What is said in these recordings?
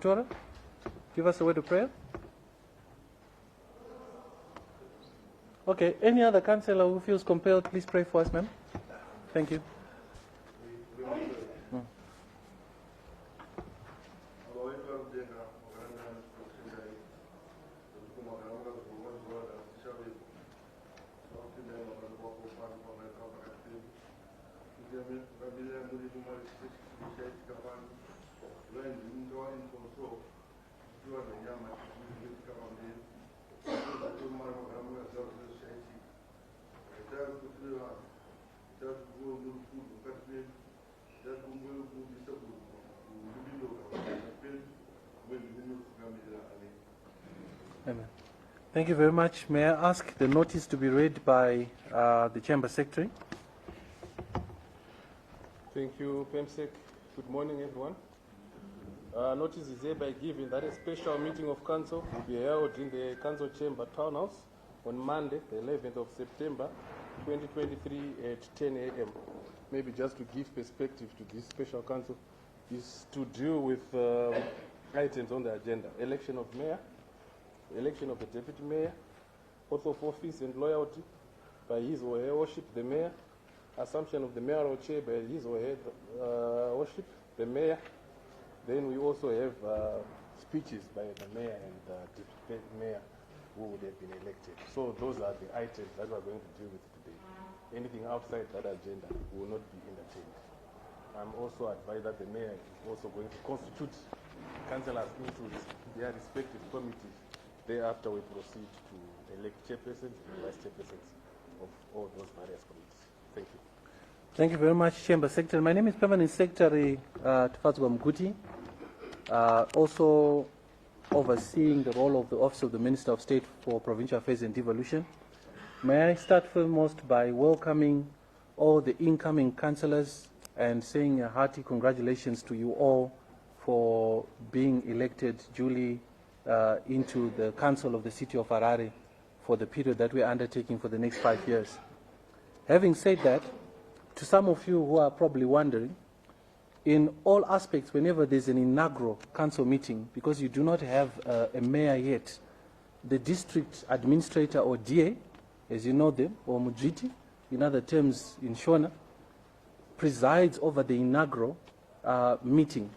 Tora, give us a word of prayer. Okay, any other councillor who feels compelled, please pray for us, ma'am. Thank you. Amen. Thank you very much. May I ask the notice to be read by the Chamber Secretary? Thank you, PEMSEC. Good morning, everyone. Notice is hereby given that a special meeting of Council will be held in the Council Chamber Townhouse on Monday, the 11th of September, 2023 at 10 a.m. Maybe just to give perspective to this special council is to deal with items on the agenda: election of mayor, election of the deputy mayor, oath of office and loyalty by his or her worship the mayor, assumption of the mayoral chair by his or her worship the mayor. Then we also have speeches by the mayor and the deputy mayor who would have been elected. So those are the items that we are going to deal with today. Anything outside that agenda will not be entertained. I'm also advised that the mayor is also going to constitute councillors into their respective committees. Thereafter, we proceed to elect chairpersons and vice chairpersons of all those various committees. Thank you. Thank you very much, Chamber Secretary. My name is Permanent Secretary Tufadzwa Mguti, also overseeing the role of the Office of the Minister of State for Provincial Affairs and Devolution. May I start foremost by welcoming all the incoming councillors and saying a hearty congratulations to you all for being elected duly into the Council of the City of Harare for the period that we are undertaking for the next 5 years. Having said that, to some of you who are probably wondering, in all aspects, whenever there's an inaugural council meeting, because you do not have a mayor yet, the district administrator or DA, as you know them, or Mujiti, in other terms in Shona, presides over the inaugural meeting.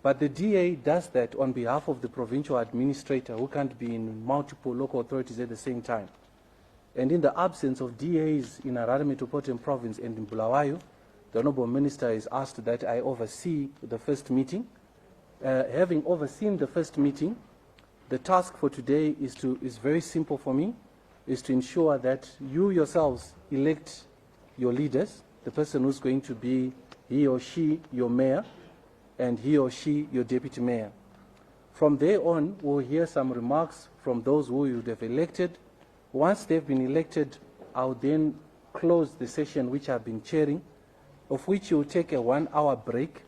But the DA does that on behalf of the provincial administrator, who can't be in multiple local authorities at the same time. And in the absence of DAs in Harare Metropolitan Province and in Bulawayo, the Honorable Minister is asked that I oversee the first meeting. Having overseen the first meeting, the task for today is very simple for me, is to ensure that you yourselves elect your leaders, the person who's going to be he or she your mayor, and he or she your deputy mayor. From there on, we'll hear some remarks from those who you would have elected. Once they've been elected, I'll then close the session which I've been chairing, of which you'll take a 1-hour break.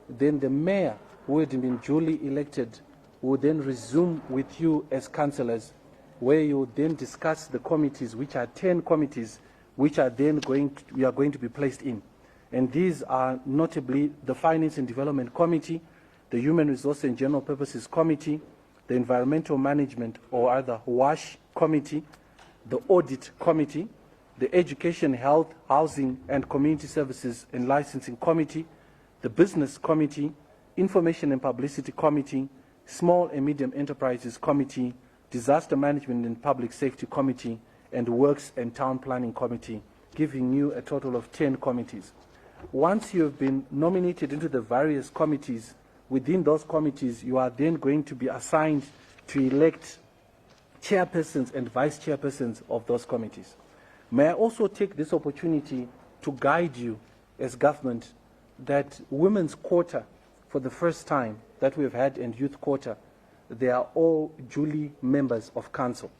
Then the mayor, who had been duly elected, will then resume with you as councillors, where you then discuss the committees, which are 10 committees, which are then we are going to be placed in. And these are notably the Finance and Development Committee, the Human Resource and General Purposes Committee, the Environmental Management or other WASH Committee, the Audit Committee, the Education, Health, Housing and Community Services and Licensing Committee, the Business Committee, Information and Publicity Committee, Small and Medium Enterprises Committee, Disaster Management and Public Safety Committee, and Works and Town Planning Committee, giving you a total of 10 committees. Once you have been nominated into the various committees, within those committees, you are then going to be assigned to elect chairpersons and vice chairpersons of those committees. May I also take this opportunity to guide you as government that women's quota, for the first time that we've had, and youth quota, they are all duly members of council.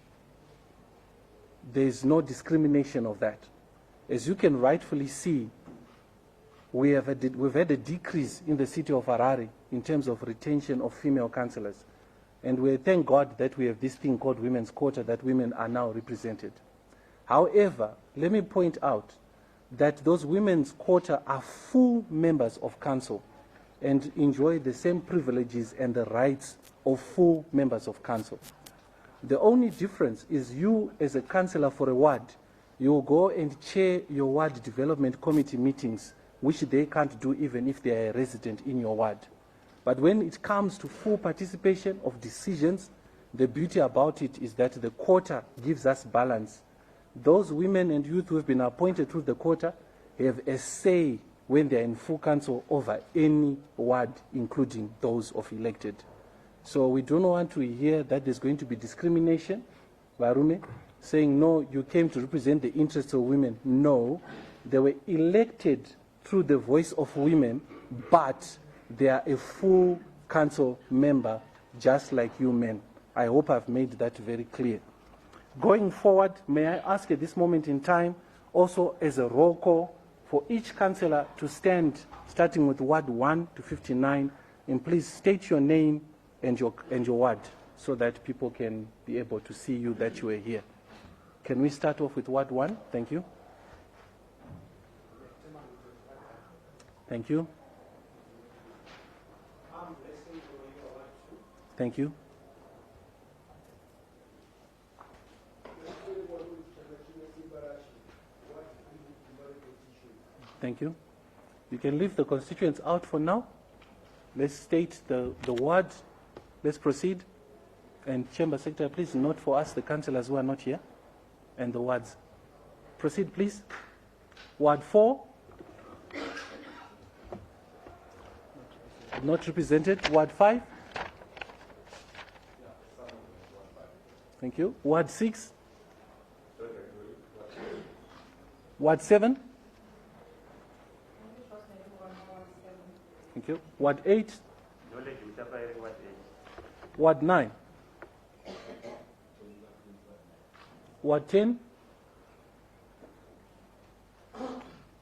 There is no discrimination of that. As you can rightfully see, we've had a decrease in the city of Harare in terms of retention of female councillors. And we thank God that we have this thing called women's quota, that women are now represented. However, let me point out that those women's quota are full members of council. and enjoy the same privileges and the rights of full members of council. The only difference is you, as a councillor for a ward, you go and chair your ward development committee meetings, which they can't do even if they are a resident in your ward. But when it comes to full participation of decisions, the beauty about it is that the quota gives us balance. Those women and youth who have been appointed through the quota have a say when they are in full council over any ward, including those of elected. So we don't want to hear that there's going to be discrimination, Barume, saying, no, you came to represent the interests of women. No, they were elected through the voice of women, but they are a full council member, just like you men. I hope I've made that very clear. Going forward, may I ask at this moment in time, also as a roll call, for each councillor to stand, starting with Ward 1 to 59, and please state your name and your ward, so that people can be able to see you that you are here. Can we start off with Ward 1? Thank you. Thank you. Thank you. Thank you. You can leave the constituents out for now. Let's state the ward. Let's proceed. And Chamber Secretary, please note for us the councillors who are not here and the wards. Proceed, please. Ward 4. Not represented. Ward 5. Thank you. Ward 6. Ward 7. Thank you. Ward 8. Ward 9. Ward 10.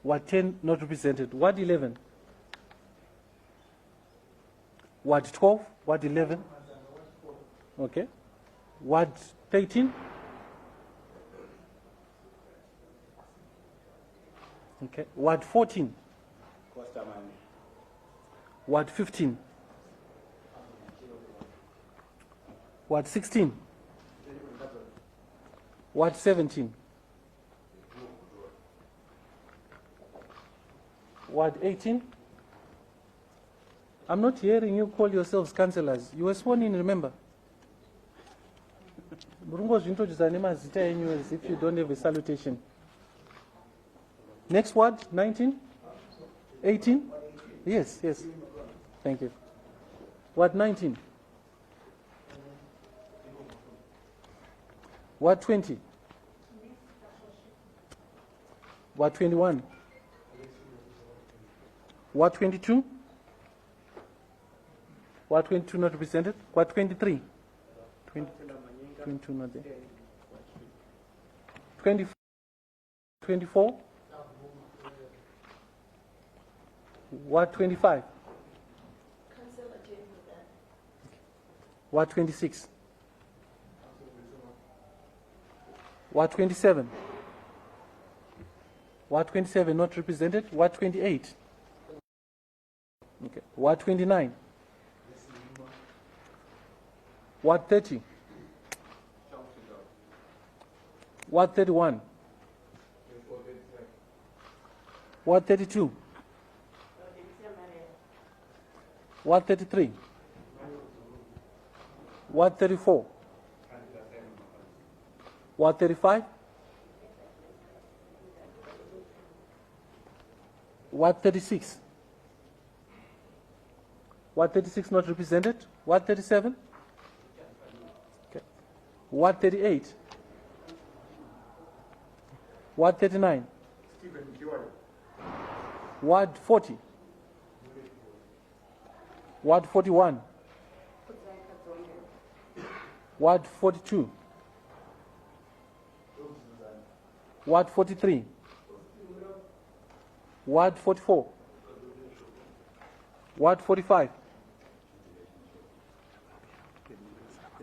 Ward 10 not represented. Ward 11. Ward 12. Ward 11. Okay. Ward 13. Okay. Ward 14. Ward 15. Ward 16. Ward 17. Ward 18. I'm not hearing you call yourselves councillors. You were sworn in, remember? If you don't have a salutation. Next word, 19? 18? Yes, yes. Thank you. Word 19? Word 20? Word 21? Word 22? Word 22 not represented. Word 23? 22 not there. 24? Word 25? Word 26? Word 27? Word 27 not represented. Word 28? Okay. Word 29? Word 30? Word 31? Word 32? Word 33? Word 34? Word 35? Word 36? Word 36 not represented. Word 37? Okay. Word 38? Word 39? Word 40? Word 41? Word 42? Word 43? Word 44? Word 45?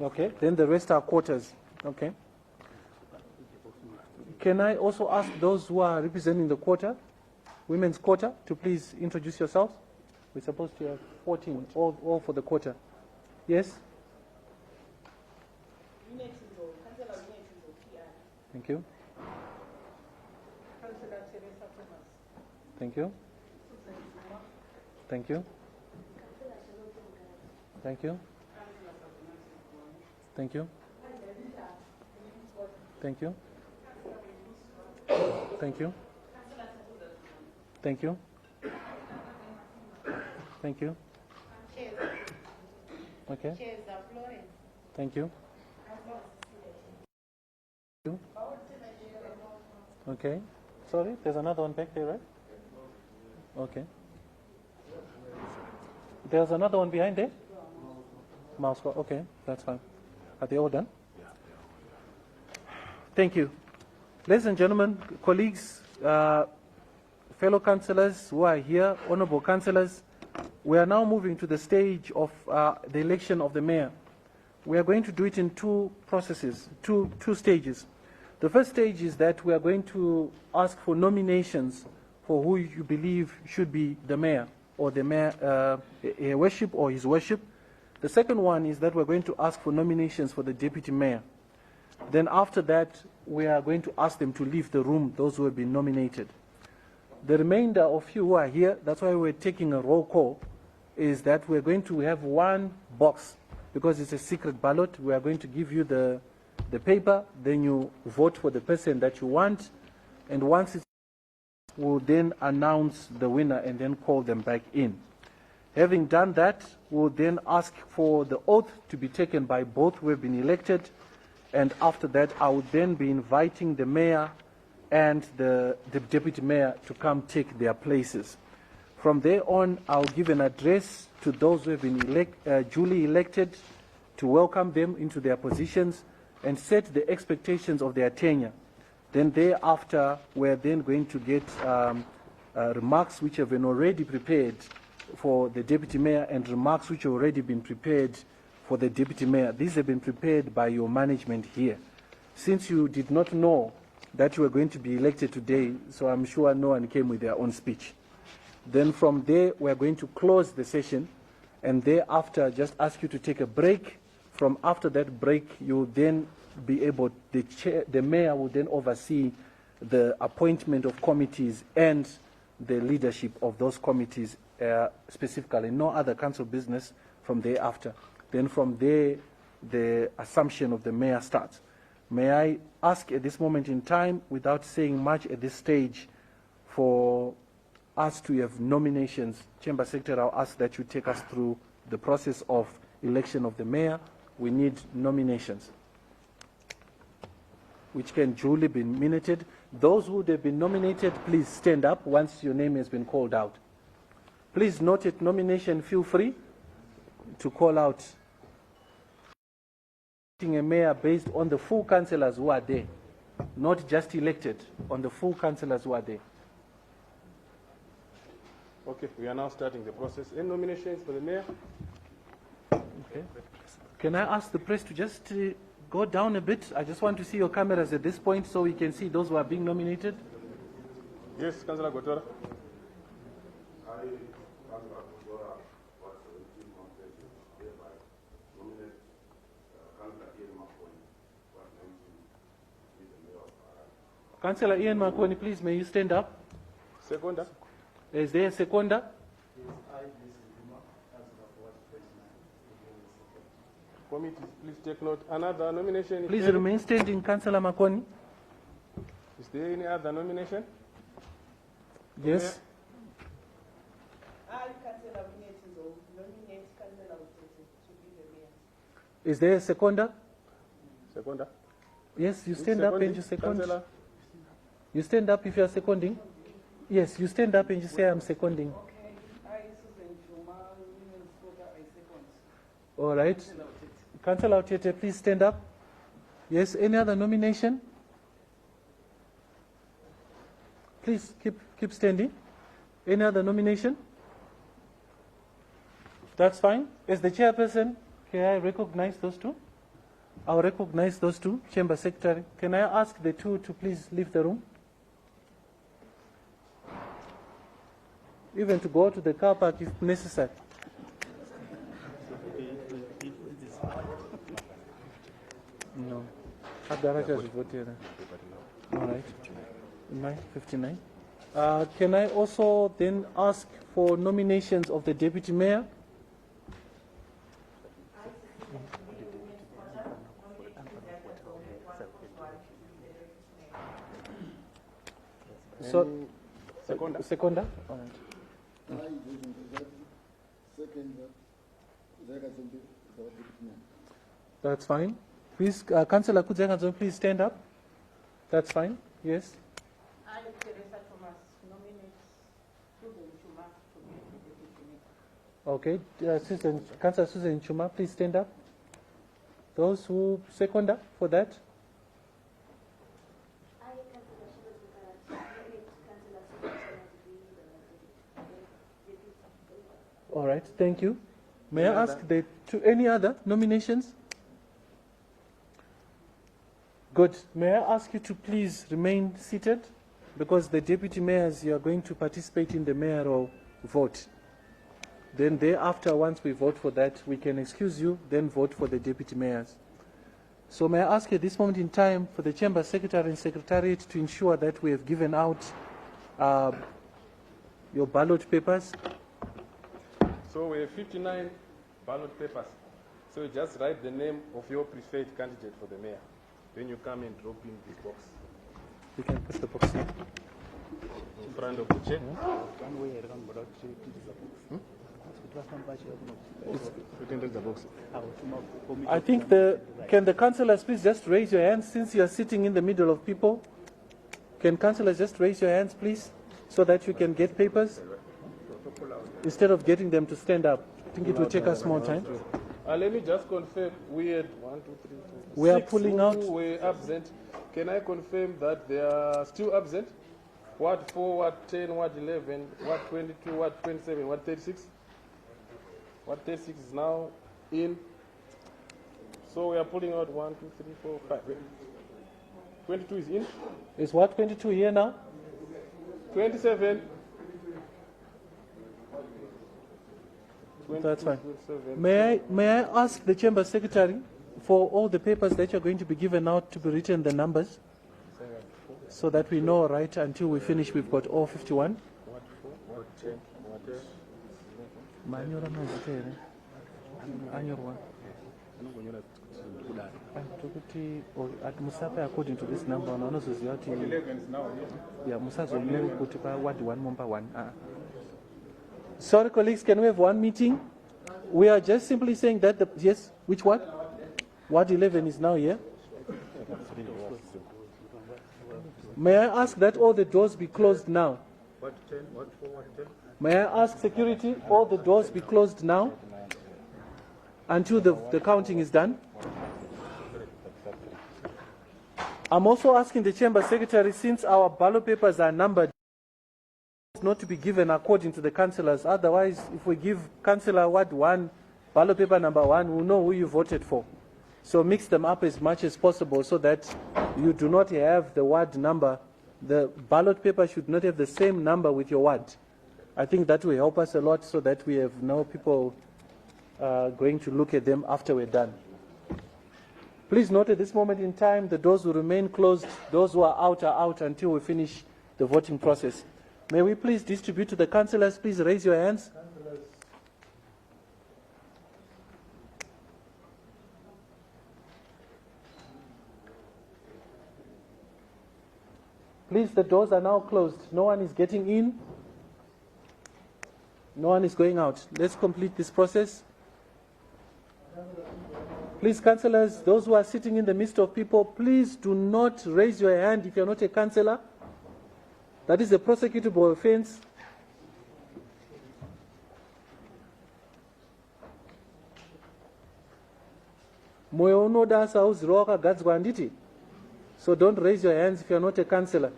Okay, then the rest are quarters. Okay. Can I also ask those who are representing the quarter, women's quarter, to please introduce yourselves? We're supposed to have 14, all for the quarter. Yes? Thank you. Thank you. Thank you. Thank you. Thank you. Thank you. Thank you. Thank you. Thank you. Okay. Thank you. Okay. Sorry, there's another one back there, right? Okay. There's another one behind there? Mouse. Okay, that's fine. Are they all done? Thank you. Ladies and gentlemen, colleagues, fellow councillors who are here, honorable councillors, we are now moving to the stage of the election of the mayor. We are going to do it in two processes, two stages. The first stage is that we are going to ask for nominations for who you believe should be the mayor, or the mayor, her worship or his worship. The second one is that we're going to ask for nominations for the deputy mayor. Then after that, we are going to ask them to leave the room, those who have been nominated. The remainder of you who are here, that's why we're taking a roll call, is that we're going to have one box, because it's a secret ballot. We are going to give you the paper, then you vote for the person that you want, and once it's, we'll then announce the winner and then call them back in. Having done that, we'll then ask for the oath to be taken by both who have been elected, and after that, I will then be inviting the mayor and the deputy mayor to come take their places. From there on, I'll give an address to those who have been duly elected to welcome them into their positions and set the expectations of their tenure. Then thereafter, we're then going to get remarks which have been already prepared for the deputy mayor and remarks which have already been prepared for the deputy mayor. These have been prepared by your management here. Since you did not know that you were going to be elected today, so I'm sure no one came with their own speech. Then from there, we're going to close the session, and thereafter, just ask you to take a break. From after that break, you'll then be able, the mayor will then oversee the appointment of committees and the leadership of those committees, specifically. No other council business from thereafter. Then from there, the assumption of the mayor starts. May I ask at this moment in time, without saying much at this stage, for us to have nominations. Chamber Secretary, I'll ask that you take us through the process of election of the mayor. We need nominations, which can duly be nominated. Those who have been nominated, please stand up once your name has been called out. Please note at nomination, feel free to call out a mayor based on the full councillors who are there, not just elected, on the full councillors who are there. Okay, we are now starting the process. Any nominations for the mayor? Okay. Can I ask the press to just go down a bit? I just want to see your cameras at this point so we can see those who are being nominated. Yes, Councillor Gotora. Councillor Ian Makoni, please, may you stand up? Seconder. Is there a seconder? Committees, please take note. Another nomination? Please remain standing, Councillor Makoni. Is there any other nomination? Yes. Is there a seconder? Seconder. Yes, you stand up and you second. You stand up if you are seconding. Yes, you stand up and you say, I'm seconding. All right. Councillor Otete, please stand up. Yes, any other nomination? Please keep standing. Any other nomination? That's fine. As the chairperson, can I recognize those two? I'll recognize those two. Chamber Secretary, can I ask the two to please leave the room? even to go to the car park if necessary. No. Abdaraja is voted. All right. Am I 59? Can I also then ask for nominations of the deputy mayor? So, seconder? All right. That's fine. Please, Councillor Kudzengadzo, please stand up. That's fine. Yes. I, Teresa Thomas, nominate Susan Chuma to be the deputy mayor. Okay. Councillor Susan Chuma, please stand up. Those who seconder for that? All right, thank you. May I ask any other nominations? Good. May I ask you to please remain seated, because the deputy mayors, you are going to participate in the mayoral vote. Then thereafter, once we vote for that, we can excuse you, then vote for the deputy mayors. So may I ask at this moment in time for the Chamber Secretary and Secretariat to ensure that we have given out your ballot papers. So we have 59 ballot papers. So you just write the name of your preferred candidate for the mayor. Then you come and drop in this box. You can put the box here. In front of the chair. I think can the councillors please just raise your hands since you are sitting in the middle of people? Can councillors just raise your hands, please, so that you can get papers? Instead of getting them to stand up. I think it will take us more time. Let me just confirm, we had 1, 2, 3, 4, We are 6 pulling who out. were absent. Can I confirm that they are still absent? What 4, what 10, what 11, what 22, what 27, what 36? What 36 is now in. So we are pulling out 1, 2, 3, 4, 5. 22 is in. Is what 22 here now? 27. That's fine. 27. May I ask the Chamber Secretary for all the papers that are going to be given out to be written the numbers, so that we know right until we finish we've got all 51. What 4, what 10, what 11. According to this number, sorry, colleagues, can we have one meeting? We are just simply saying that yes, which one? Ward 11 is now here. May I ask that all the doors be closed now? What 10, what 4, what 10? May I ask security, all the doors be closed now until the counting is done? I'm also asking the Chamber Secretary, since our ballot papers are numbered, not to be given according to the councillors. Otherwise, if we give councillor Ward 1 ballot paper number 1, we'll know who you voted for. So mix them up as much as possible so that you do not have the ward number. The ballot paper should not have the same number with your ward. I think that will help us a lot so that we have no people going to look at them after we're done. Please note at this moment in time, the doors will remain closed. Those who are out until we finish the voting process. May we please distribute to the councillors? Please raise your hands. Please, the doors are now closed. No one is getting in. No one is going out. Let's complete this process. Please, councillors, those who are sitting in the midst of people, please do not raise your hand if you're not a councillor. That is a prosecutable offense. Moyo unoda sauziro wakagadzwa anditi. So don't raise your hands if you're not a councillor.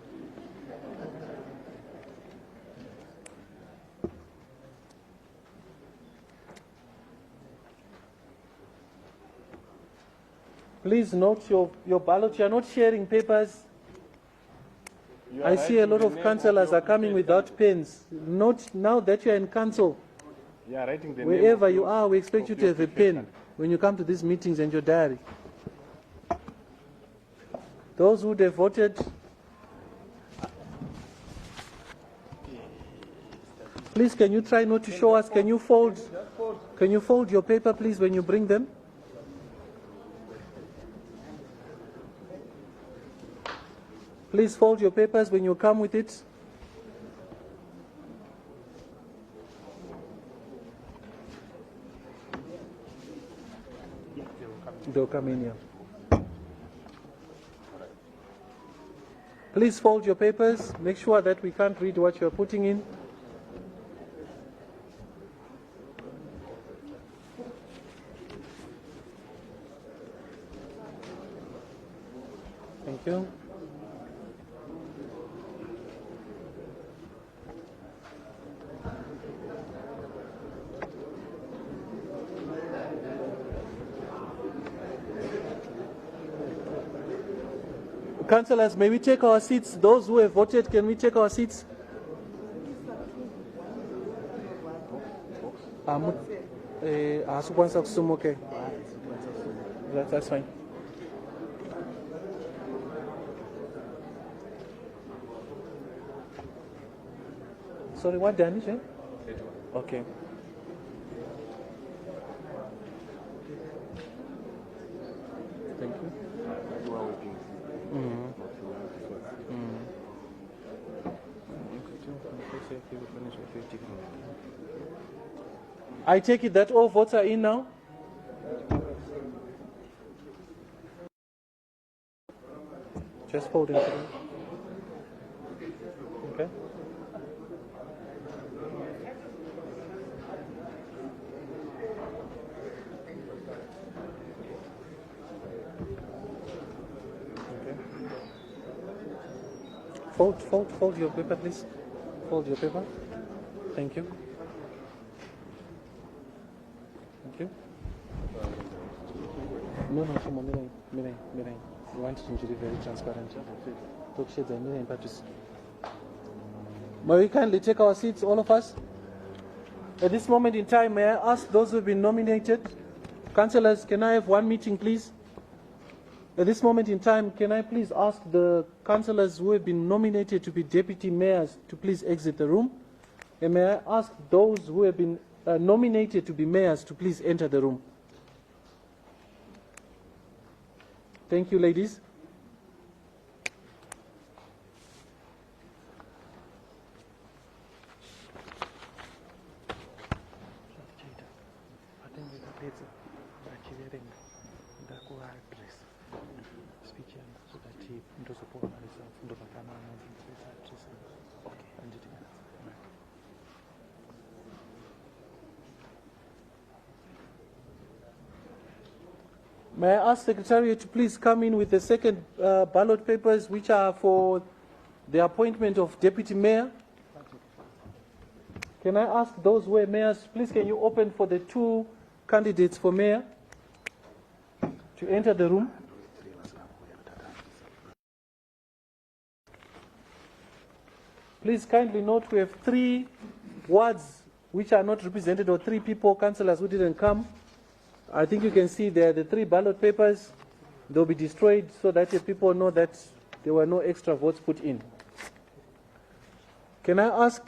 Please note your ballot. You are not sharing papers. I see a lot of councillors are coming without pens. Not now that you are in council. You are writing the name Wherever of you your- are, we expect you of to your have a profession. pen when you come to these meetings and your diary. Those who have voted, please can you try not to show us? Can you fold your paper, please, when you bring them? Please fold your papers when you come with it. They'll come in here. Please fold your papers. Make sure that we can't read what you're putting in. Thank you. Councillors, may we take our seats? Those who have voted, can we take our seats? That's fine. Sorry, what damage? Okay. Thank you. I take it that all votes are in now? Just fold it. Okay. Fold your paper, please. Fold your paper. Thank you. Thank you. No, come on, Mirai. We want it to be very transparent. May we kindly take our seats, all of us? At this moment in time, may I ask those who have been nominated? Councillors, can I have one meeting, please? At this moment in time, can I please ask the councillors who have been nominated to be deputy mayors to please exit the room? And may I ask those who have been nominated to be mayors to please enter the room? Thank you, ladies. May I ask Secretariat to please come in with the second ballot papers, which are for the appointment of deputy mayor? Can I ask those who are mayors, please can you open for the two candidates for mayor to enter the room? Please kindly note we have 3 wards which are not represented, or 3 people, councillors who didn't come. I think you can see there the 3 ballot papers. They'll be destroyed so that the people know that there were no extra votes put in. Can I ask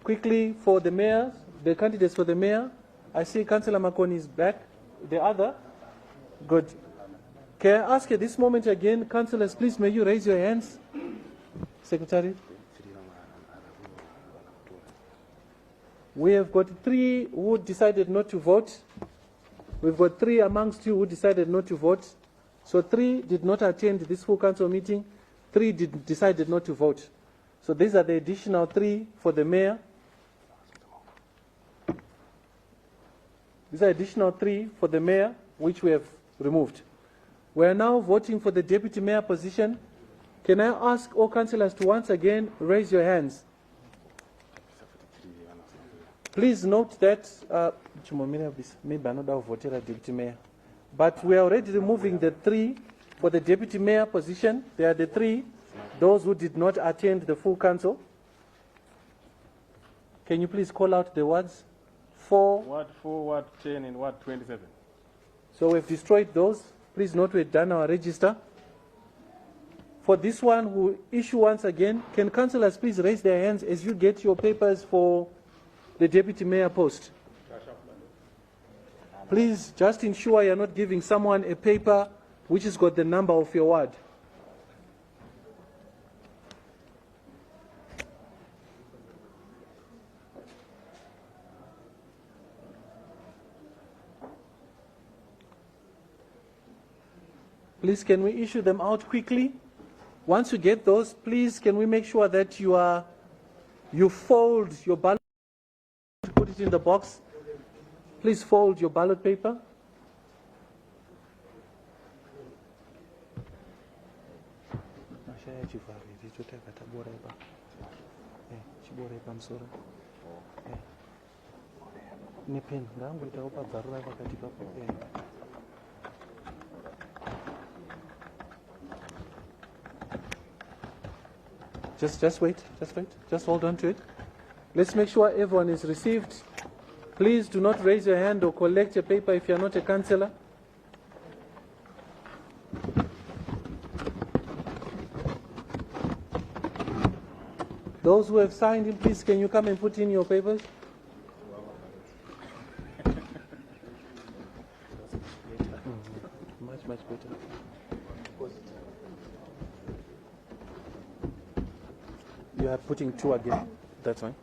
quickly for the mayors, the candidates for the mayor? I see Councillor Makoni is back. The other? Good. Can I ask at this moment again, councillors, please may you raise your hands? Secretary? We have got 3 who decided not to vote. We've got 3 amongst you who decided not to vote. So 3 did not attend this full council meeting. 3 decided not to vote. So these are the additional 3 for the mayor. These are additional 3 for the mayor, which we have removed. We are now voting for the deputy mayor position. Can I ask all councillors to once again raise your hands? Please note that, maybe another voter deputy mayor. But we are already removing the 3 for the deputy mayor position. There are the 3 Those who did not attend the full council, can you please call out the words? Ward 4, Ward 10, and Ward 27. So we've destroyed those. Please note we've done our register. For this one, we'll issue once again. Can councillors please raise their hands as you get your papers for the deputy mayor post? Please just ensure you're not giving someone a paper which has got the number of your ward. Please, can we issue them out quickly? Once you get those, please, can we make sure that you fold your ballot, put it in the box. Please fold your ballot paper. Just wait, just hold on to it. Let's make sure everyone is received. Please do not raise your hand or collect your paper if you're not a councillor. Those who have signed in, please, can you come and put in your papers? Much better. You are putting 2 again. That's fine.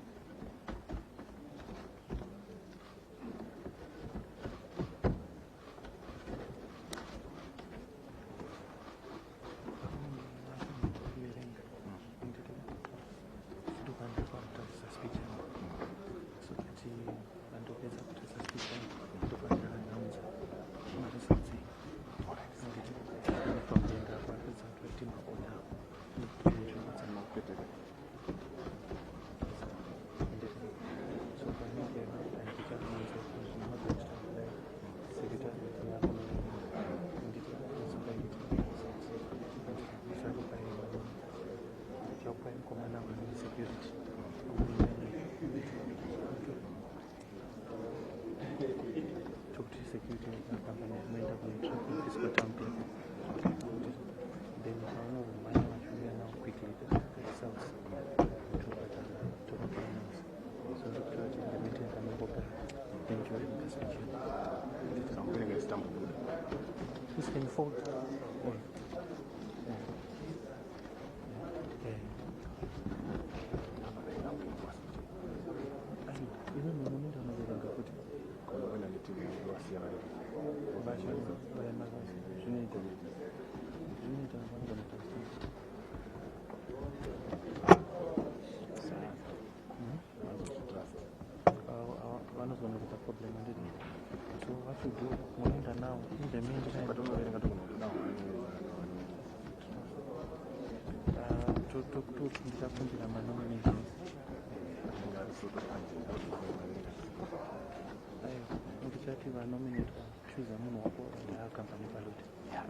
Please can you fold? So what you do now in the meantime to nominations. I nominate choose a moon and our company ballot. Yeah.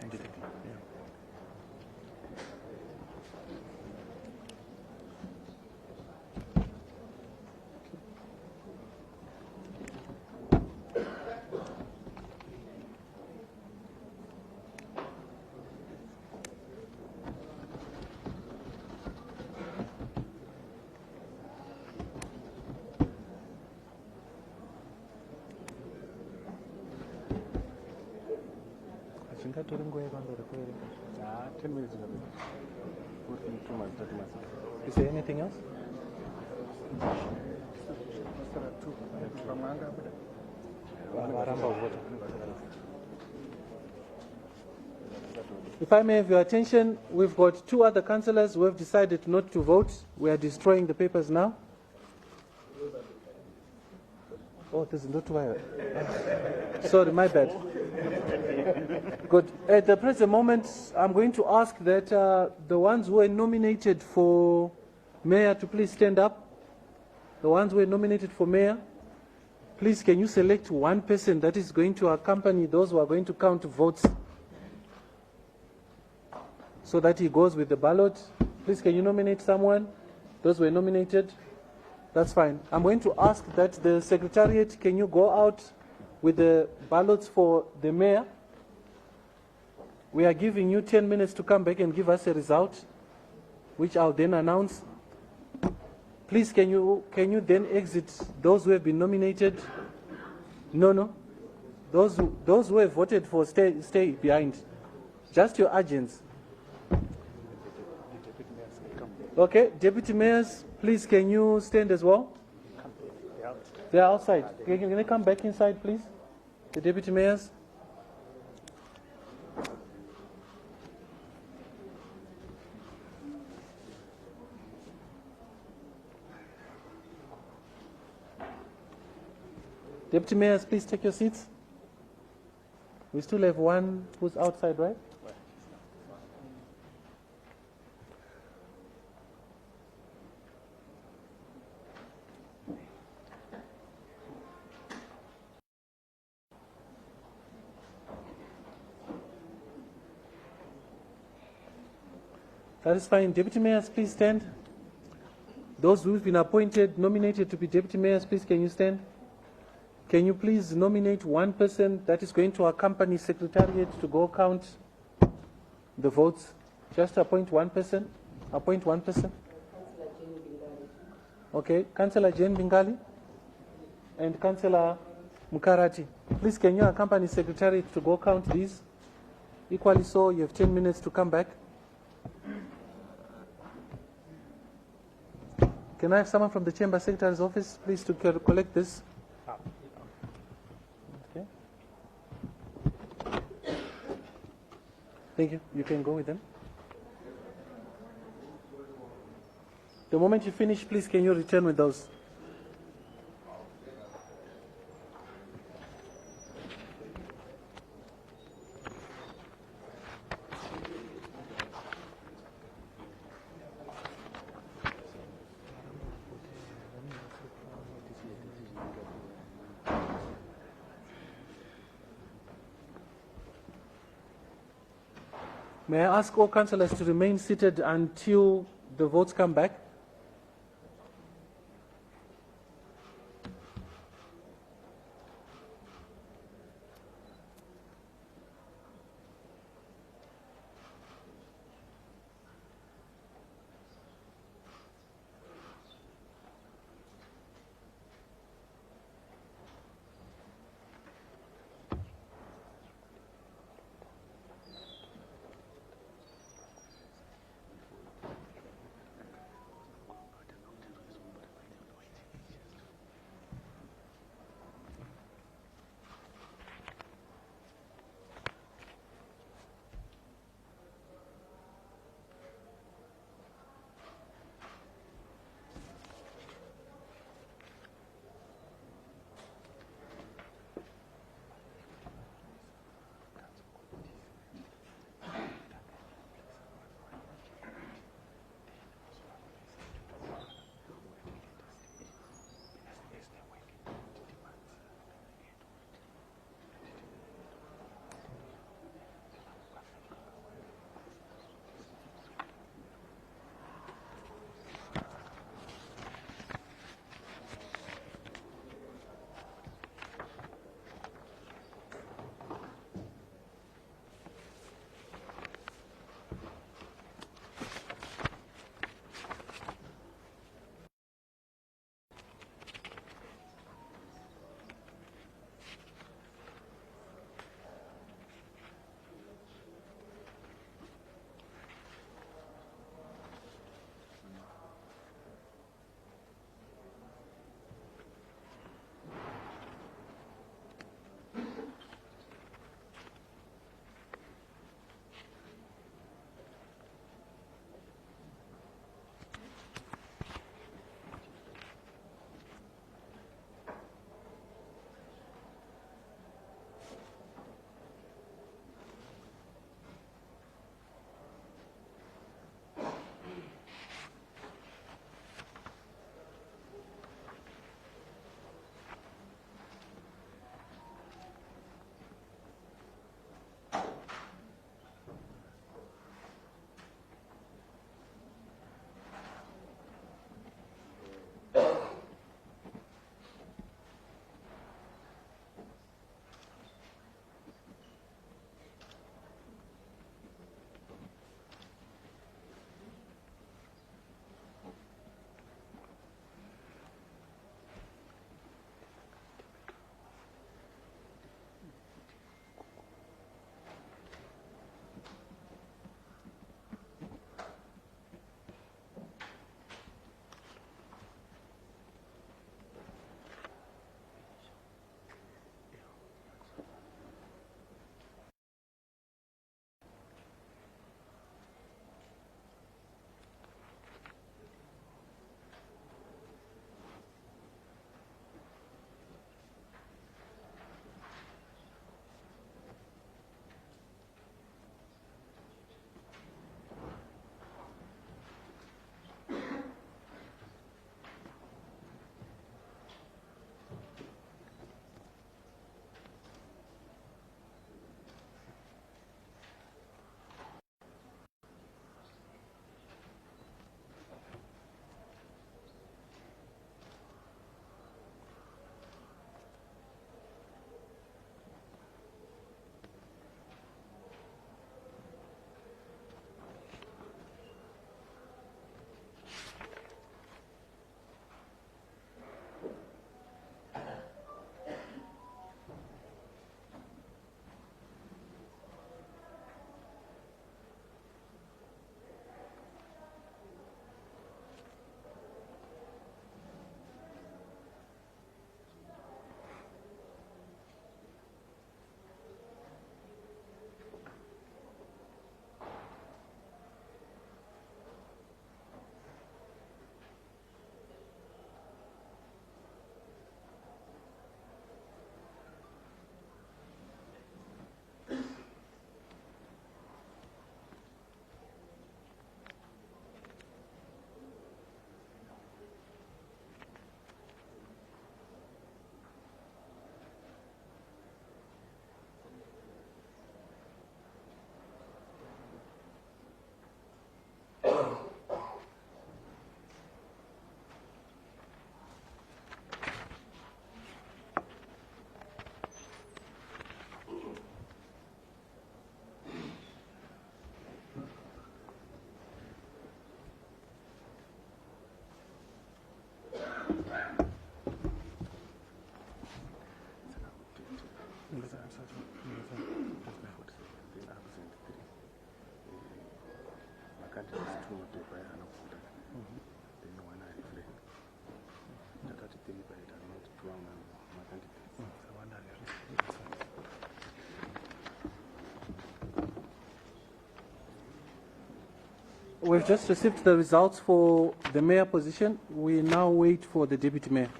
Is there anything else? If I may have your attention, we've got 2 other councillors who have decided not to vote. We are destroying the papers now. Oh, this is not why. Sorry, my bad. Good. At the present moment, I'm going to ask that the ones who were nominated for mayor to please stand up. The ones who were nominated for mayor, please can you select one person that is going to accompany those who are going to count votes so that he goes with the ballot. Please, can you nominate someone? Those who were nominated? That's fine. I'm going to ask that the Secretariat, can you go out with the ballots for the mayor? We are giving you 10 minutes to come back and give us a result, which I'll then announce. Please, can you then exit those who have been nominated? No. Those who have voted for stay behind. Just your agents. Okay, deputy mayors, please, can you stand as well? They're outside. Can they come back inside, please? The deputy mayors. Deputy mayors, please take your seats. We still have one who's outside, right? That is fine. Deputy mayors, please stand. Those who've been appointed, nominated to be deputy mayors, please, can you stand? Can you please nominate one person that is going to accompany Secretariat to go count the votes? Just appoint one person. Appoint one person. Okay, Councillor Jane Bingali and Councillor Mukarati. Please, can you accompany Secretariat to go count these? Equally so, you have 10 minutes to come back. Can I have someone from the Chamber Secretary's office, please, to collect this? Okay. Thank you. You can go with them. The moment you finish, please, can you return with those? May I ask all councillors to remain seated until the votes come back? We've just received the results for the mayor position. We now wait for the deputy mayor.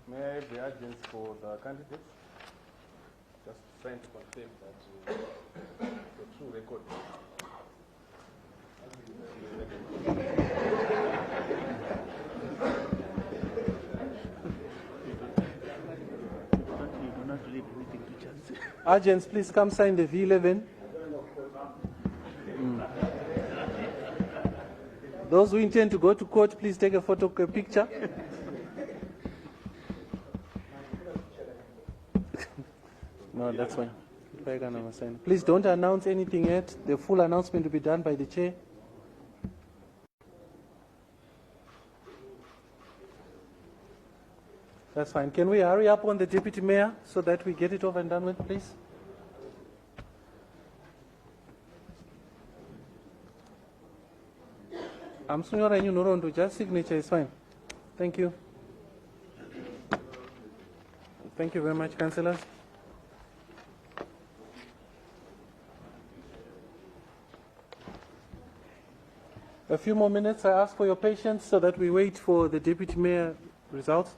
May I have the agents for the candidates? Just trying to confirm that the true record. Agents, please come sign the V11. Those who intend to go to court, please take a picture. No, that's fine. Please don't announce anything yet. The full announcement will be done by the chair. That's fine. Can we hurry up on the deputy mayor so that we get it over and done with, please? I'm sorry, you know, just signature is fine. Thank you. Thank you very much, councillors. A few more minutes. I ask for your patience so that we wait for the deputy mayor results.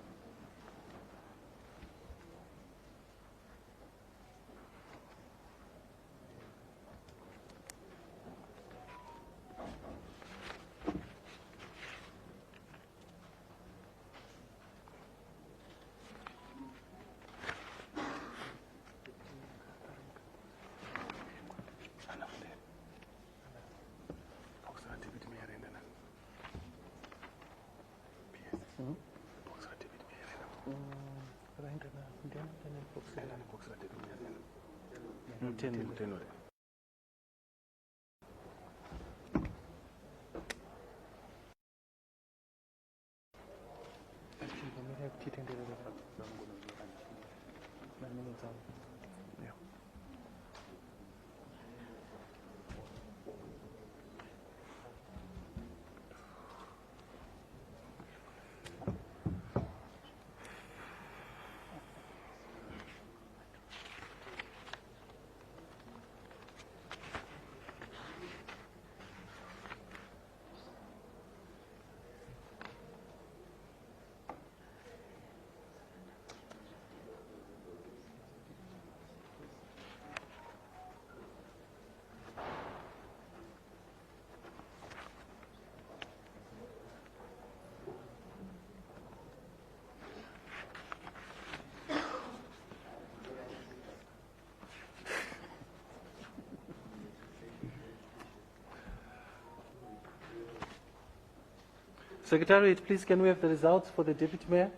Secretariat, please, can we have the results for the deputy mayor?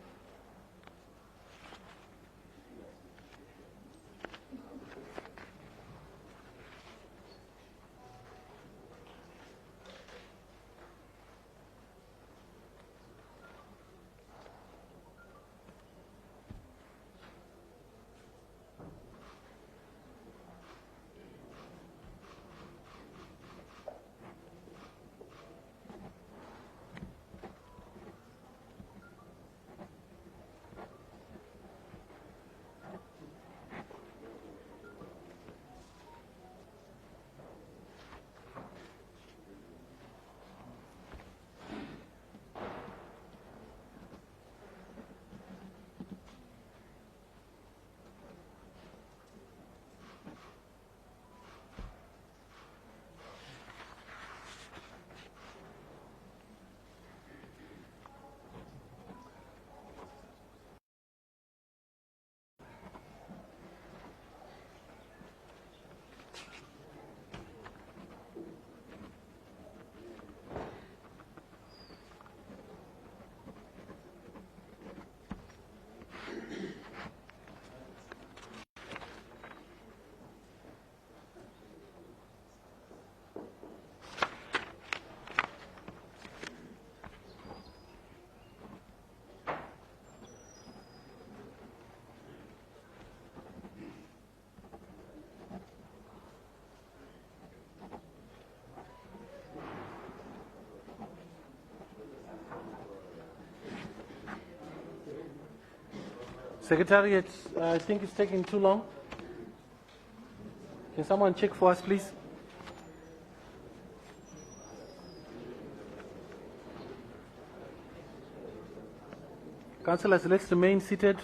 Secretariat, I think it's taking too long. Can someone check for us, please? Councillors, let's remain seated.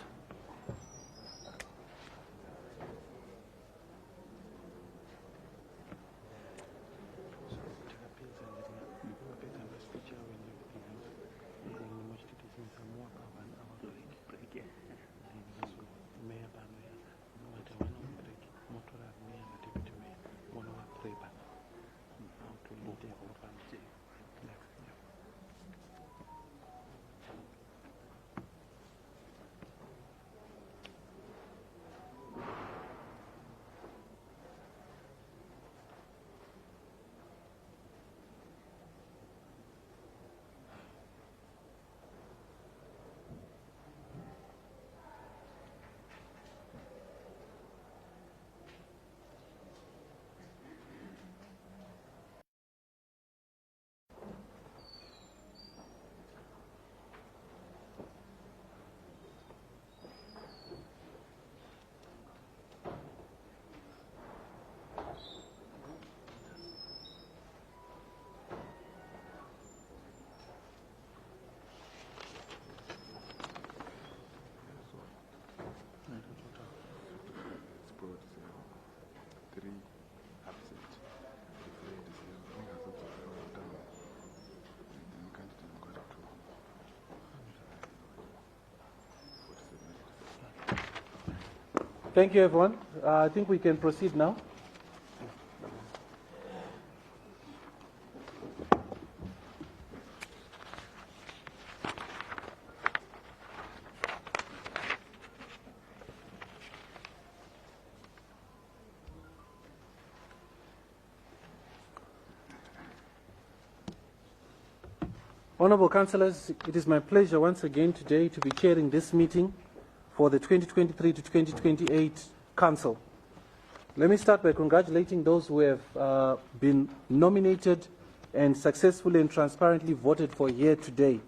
Thank you, everyone. I think we can proceed now. Honorable Councillors, it is my pleasure once again today to be chairing this meeting for the 2023 to 2028 Council. Let me start by congratulating those who have been nominated and successfully and transparently voted for here today.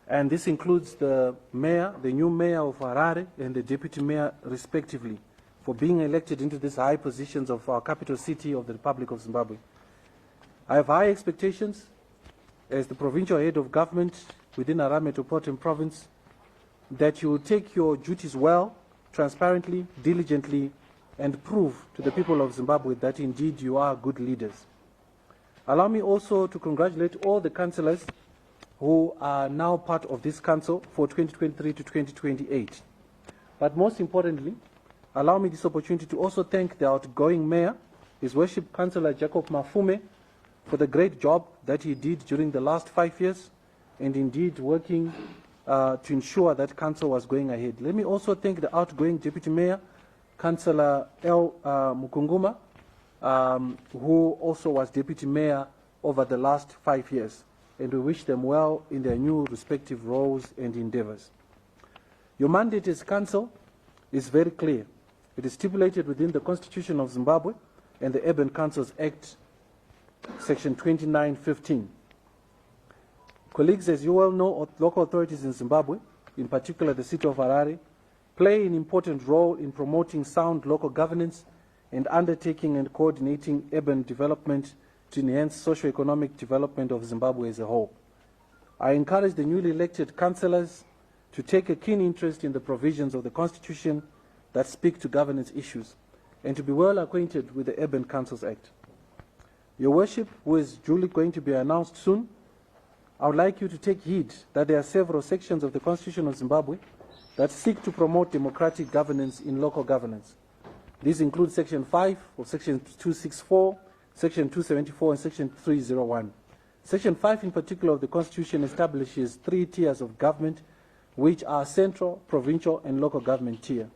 And this includes the mayor, the new mayor of Harare, and the deputy mayor, respectively, for being elected into these high positions of our capital city of the Republic of Zimbabwe. I have high expectations as the provincial head of government within Harare Metropolitan Province that you will take your duties well, transparently, diligently, and prove to the people of Zimbabwe that indeed you are good leaders. Allow me also to congratulate all the councillors who are now part of this council for 2023 to 2028. But most importantly, allow me this opportunity to also thank the outgoing mayor, His Worship Councillor Jacob Mafume, for the great job that he did during the last 5 years, and indeed working to ensure that council was going ahead. Let me also thank the outgoing Deputy Mayor, Councillor L. Mukunguma, who also was Deputy Mayor over the last 5 years, and we wish them well in their new respective roles and endeavors. Your mandate as council is very clear. It is stipulated within the Constitution of Zimbabwe and the Urban Councils Act, Section 2915. Colleagues, as you well know, local authorities in Zimbabwe, in particular the city of Harare, play an important role in promoting sound local governance and undertaking and coordinating urban development to enhance socio-economic development of Zimbabwe as a whole. I encourage the newly elected councillors to take a keen interest in the provisions of the Constitution that speak to governance issues and to be well acquainted with the Urban Councils Act. Your Worship, who is duly going to be announced soon, I would like you to take heed that there are several sections of the Constitution of Zimbabwe that seek to promote democratic governance in local governance. These include Section 5 of Section 264, Section 274, and Section 301. Section 5 in particular of the Constitution establishes 3 tiers of government, which are central, provincial, and local government tier.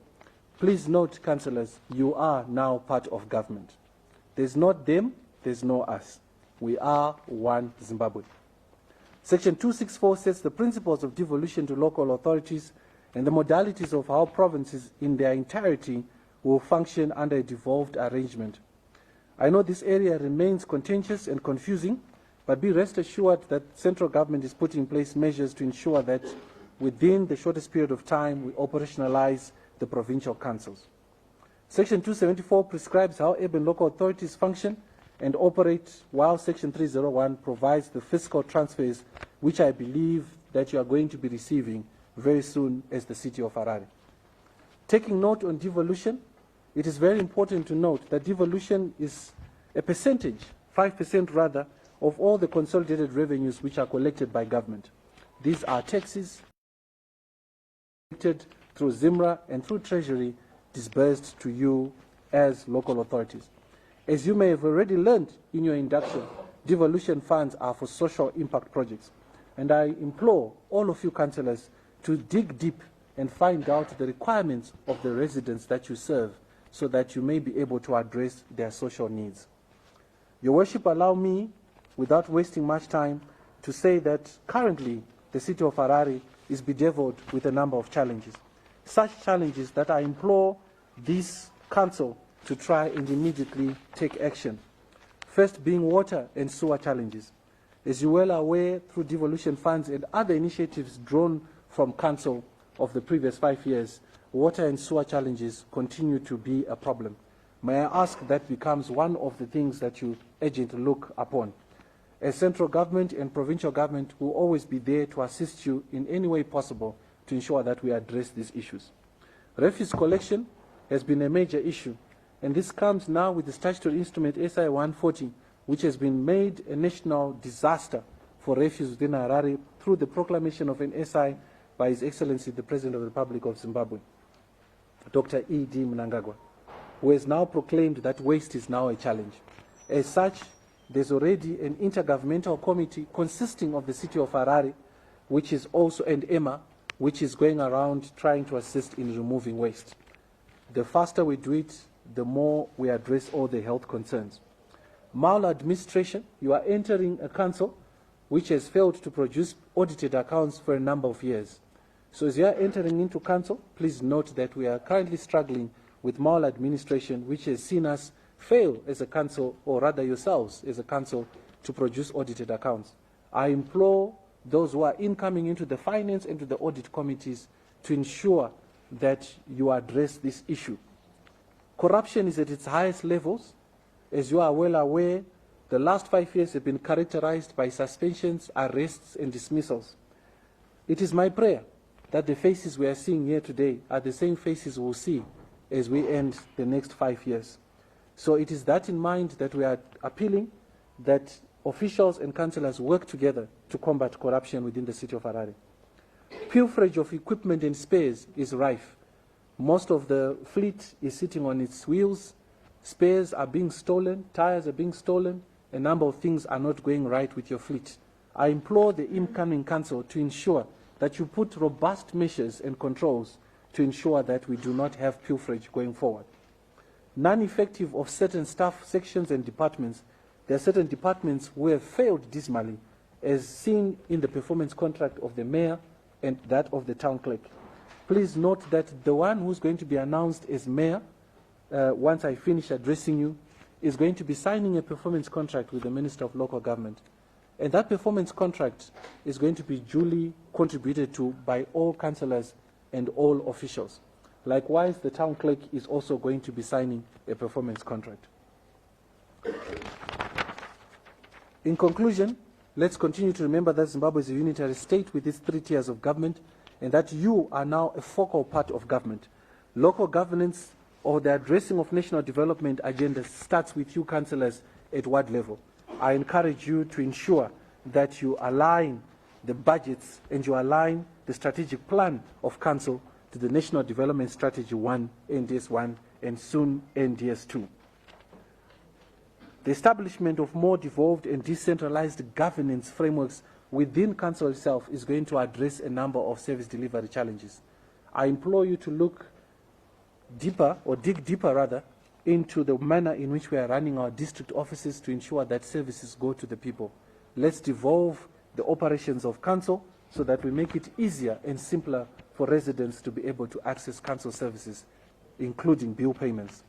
Please note, councillors, you are now part of government. There's not them, there's no us. We are one Zimbabwe. Section 264 sets the principles of devolution to local authorities and the modalities of how provinces in their entirety will function under a devolved arrangement. I know this area remains contentious and confusing, but be rest assured that central government is putting in place measures to ensure that within the shortest period of time, we operationalize the provincial councils. Section 274 prescribes how urban local authorities function and operate, while Section 301 provides the fiscal transfers, which I believe that you are going to be receiving very soon as the city of Harare. Taking note on devolution, it is very important to note that devolution is a percentage, 5% rather, of all the consolidated revenues which are collected by government. These are taxes collected through ZIMRA and through Treasury, disbursed to you as local authorities. As you may have already learned in your induction, devolution funds are for social impact projects. And I implore all of you councillors to dig deep and find out the requirements of the residents that you serve so that you may be able to address their social needs. Your Worship, allow me, without wasting much time, to say that currently the city of Harare is bedeviled with a number of challenges. Such challenges that I implore this council to try and immediately take action. First being water and sewer challenges. As you're well aware, through devolution funds and other initiatives drawn from council of the previous 5 years, water and sewer challenges continue to be a problem. May I ask that becomes one of the things that you urgently look upon. As central government and provincial government will always be there to assist you in any way possible to ensure that we address these issues. Refuse collection has been a major issue, and this comes now with the statutory instrument SI 140, which has been made a national disaster for refuse within Harare through the proclamation of an SI by His Excellency the President of the Republic of Zimbabwe, Dr. E.D. Mnangagwa, who has now proclaimed that waste is now a challenge. As such, there's already an intergovernmental committee consisting of the city of Harare, which is also, and EMA, which is going around trying to assist in removing waste. The faster we do it, the more we address all the health concerns. Maladministration, you are entering a council which has failed to produce audited accounts for a number of years. So as you are entering into council, please note that we are currently struggling with maladministration, which has seen us fail as a council, or rather yourselves as a council, to produce audited accounts. I implore those who are incoming into the finance and to the audit committees to ensure that you address this issue. Corruption is at its highest levels. As you are well aware, the last 5 years have been characterized by suspensions, arrests, and dismissals. It is my prayer that the faces we are seeing here today are the same faces we'll see as we end the next 5 years. So it is that in mind that we are appealing that officials and councillors work together to combat corruption within the city of Harare. Pilferage of equipment and spares is rife. Most of the fleet is sitting on its wheels. Spares are being stolen, tires are being stolen, a number of things are not going right with your fleet. I implore the incoming council to ensure that you put robust measures and controls to ensure that we do not have pilferage going forward. Non-effective of certain staff sections and departments. There are certain departments who have failed dismally, as seen in the performance contract of the mayor and that of the town clerk. Please note that the one who's going to be announced as mayor, once I finish addressing you, is going to be signing a performance contract with the Minister of Local Government. And that performance contract is going to be duly contributed to by all councillors and all officials. Likewise, the town clerk is also going to be signing a performance contract. In conclusion, let's continue to remember that Zimbabwe is a unitary state with its 3 tiers of government, and that you are now a focal part of government. Local governance, or the addressing of national development agenda, starts with you councillors at ward level. I encourage you to ensure that you align the budgets and you align the strategic plan of council to the National Development Strategy 1, NDS 1, and soon NDS 2. The establishment of more devolved and decentralized governance frameworks within council itself is going to address a number of service delivery challenges. I implore you to look deeper, or dig deeper rather, into the manner in which we are running our district offices to ensure that services go to the people. Let's devolve the operations of council so that we make it easier and simpler for residents to be able to access council services, including bill payments.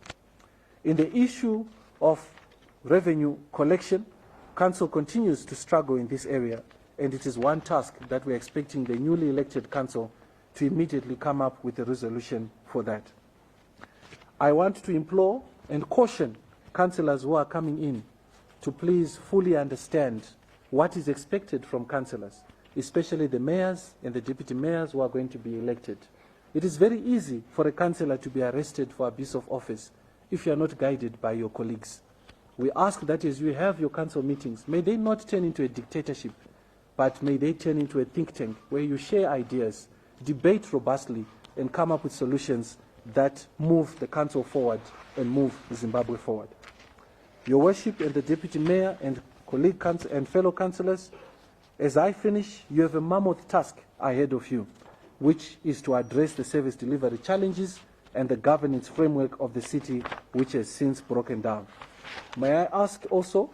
In the issue of revenue collection, council continues to struggle in this area, and it is one task that we're expecting the newly elected council to immediately come up with a resolution for that. I want to implore and caution councillors who are coming in to please fully understand what is expected from councillors, especially the mayors and the deputy mayors who are going to be elected. It is very easy for a councillor to be arrested for abuse of office if you are not guided by your colleagues. We ask that as you have your council meetings, may they not turn into a dictatorship, but may they turn into a think tank where you share ideas, debate robustly, and come up with solutions that move the council forward and move Zimbabwe forward. Your Worship and the Deputy Mayor and colleague and fellow councillors, as I finish, you have a mammoth task ahead of you, which is to address the service delivery challenges and the governance framework of the city, which has since broken down. May I ask also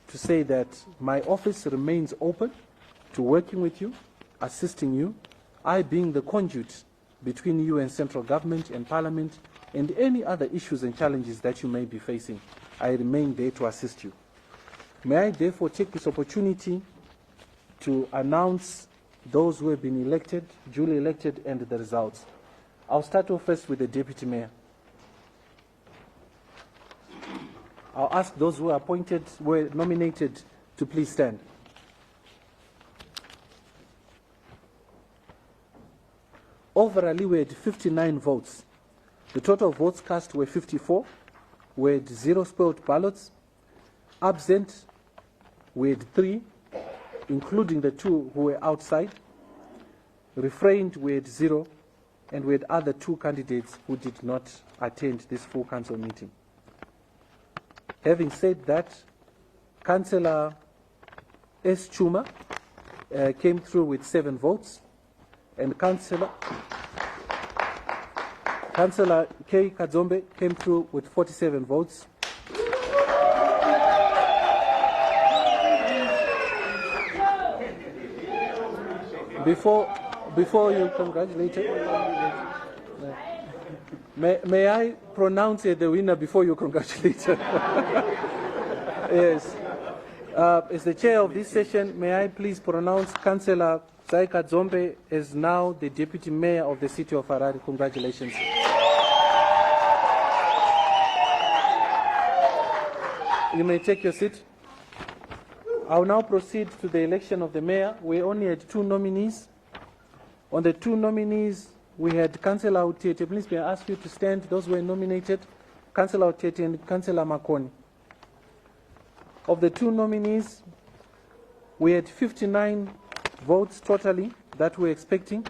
to say that my office remains open to working with you, assisting you, I being the conduit between you and central government and parliament and any other issues and challenges that you may be facing. I remain there to assist you. May I therefore take this opportunity to announce those who have been elected, duly elected, and the results. I'll start off first with the Deputy Mayor. I'll ask those who are appointed, were nominated, to please stand. Overall, we had 59 votes. The total votes cast were 54. We had 0 spoiled ballots. Absent, we had 3, including the 2 who were outside. Refrained, we had 0. And we had other 2 candidates who did not attend this full council meeting. Having said that, Councillor S. Chuma came through with 7 votes, and Councillor K. Kadzombe came through with 47 votes. Before you congratulate her, may I pronounce the winner before you congratulate her? Yes. As the chair of this session, may I please pronounce Councillor Sly Kadzombe as now the Deputy Mayor of the City of Harare. Congratulations. You may take your seat. I will now proceed to the election of the mayor. We only had 2 nominees. On the 2 nominees, we had Councillor Utete. Please may I ask you to stand, those who were nominated, Councillor Utete and Councillor Makoni. Of the 2 nominees, we had 59 votes totally that we were expecting.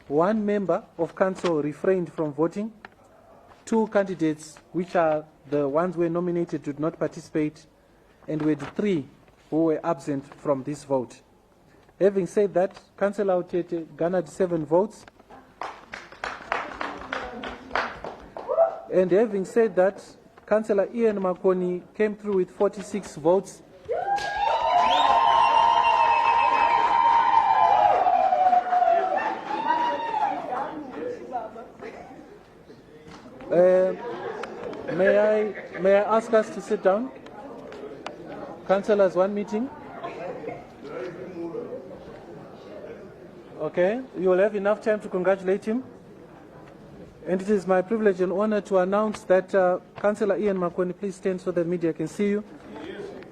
1 member of council refrained from voting. 2 candidates, which are the ones who were nominated, did not participate. And we had 3 who were absent from this vote. Having said that, Councillor Utete garnered 7 votes. And having said that, Councillor Ian Makoni came through with 46 votes. May I ask us to sit down? Councillors, one meeting. Okay, you will have enough time to congratulate him. And it is my privilege and honor to announce that Councillor Ian Makoni, please stand so the media can see you.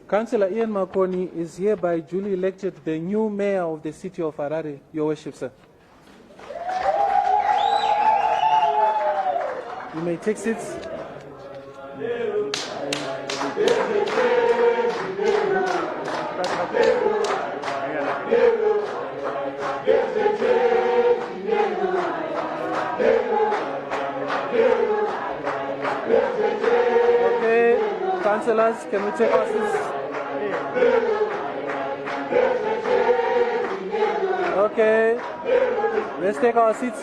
Councillor Ian Makoni is hereby duly elected the new mayor of the city of Harare. Your Worship, sir. You may take seats. Okay, councillors, can we take our seats? Okay, let's take our seats.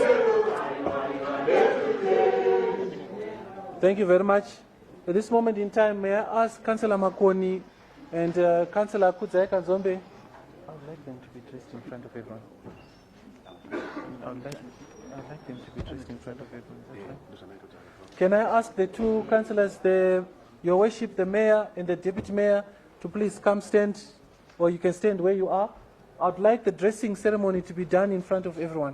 Thank you very much. At this moment in time, may I ask Councillor Makoni and Councillor Kudzai Kadzombe, I would like them to be dressed in front of everyone. I'd like them to be dressed in front of everyone. Can I ask the 2 councillors, Your Worship, the mayor and the deputy mayor, to please come stand, or you can stand where you are, I'd like the dressing ceremony to be done in front of everyone.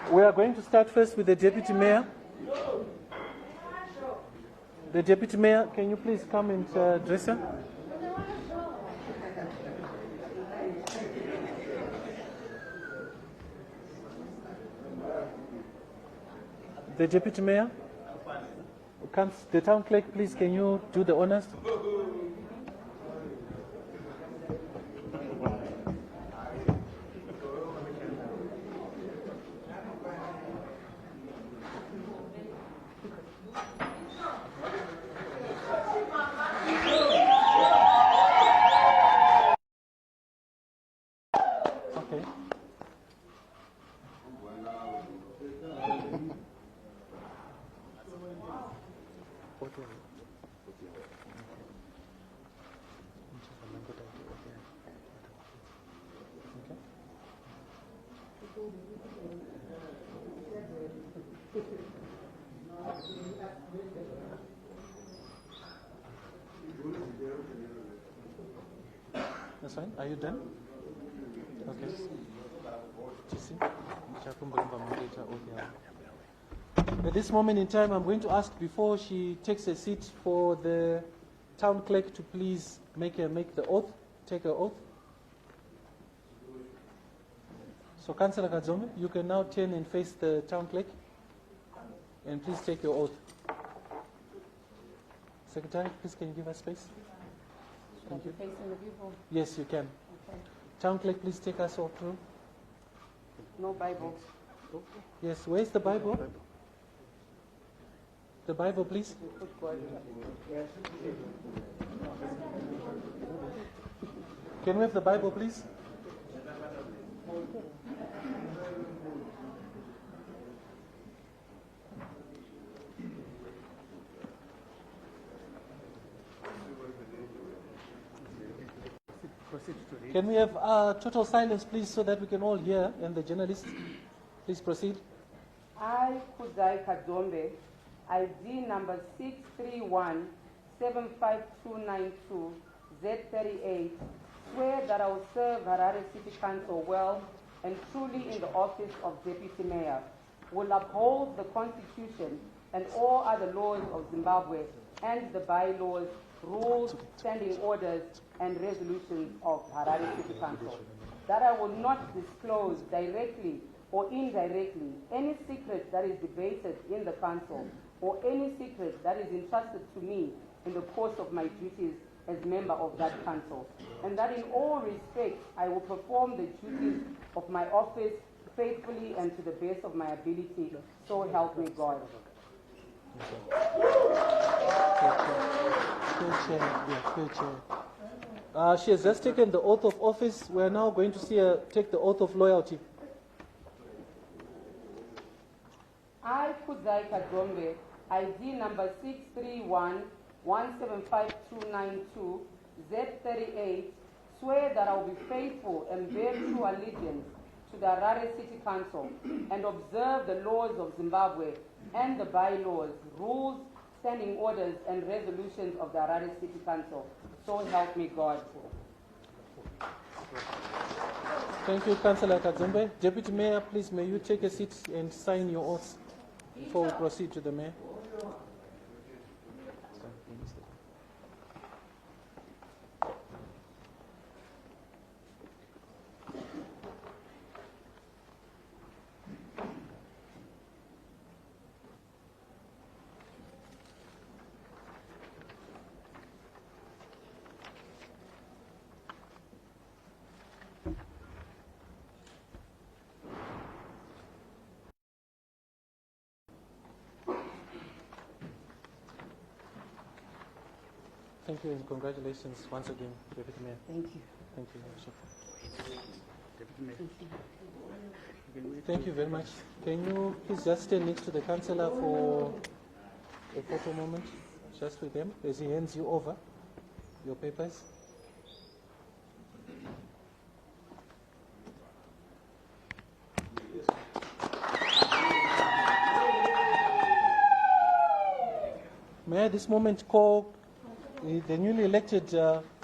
We are going to start first with the Deputy Mayor. The Deputy Mayor, can you please come and dress her? The Deputy Mayor? The Town Clerk, please, can you do the honors? Okay. That's fine. Are you done? Okay. At this moment in time, I'm going to ask, before she takes a seat, for the Town Clerk to please make the oath, take her oath. So, Councillor Kadzome, you can now turn and face the Town Clerk, and please take your oath. Secretary, please can you give us space? Thank you. Facing the people. Yes, you can. Okay. Town Clerk, please take us all through. No Bible. Yes, where's the Bible? The Bible, please. Can we have the Bible, please? Can we have total silence, please, so that we can all hear, and the journalists, please proceed. I, Kuzai Kadombe, ID number 631-75292-Z38, swear that I will serve Harare City Council well and truly in the office of Deputy Mayor, will uphold the Constitution and all other laws of Zimbabwe and the bylaws, rules, standing orders, and resolutions of Harare City Council. That I will not disclose directly or indirectly any secret that is debated in the Council or any secret that is entrusted to me in the course of my duties as member of that Council. And that in all respects I will perform the duties of my office faithfully and to the best of my ability. So help me God. She has just taken the oath of office. We are now going to see her take the oath of loyalty. I, Kuzai Kadombe, ID number 631-175-292-Z38, swear that I will be faithful and bear true allegiance to the Harare City Council and observe the laws of Zimbabwe and the bylaws, rules, standing orders, and resolutions of the Harare City Council. So help me God. Thank you, Councillor Kadzombe. Deputy Mayor, please may you take a seat and sign your oath before we proceed to the Mayor. Thank you and congratulations once again, Deputy Mayor. Thank you. Thank you. Thank you very much. Can you please just stand next to the councillor for a photo moment, just with him, as he hands you over your papers. May I at this moment call The newly elected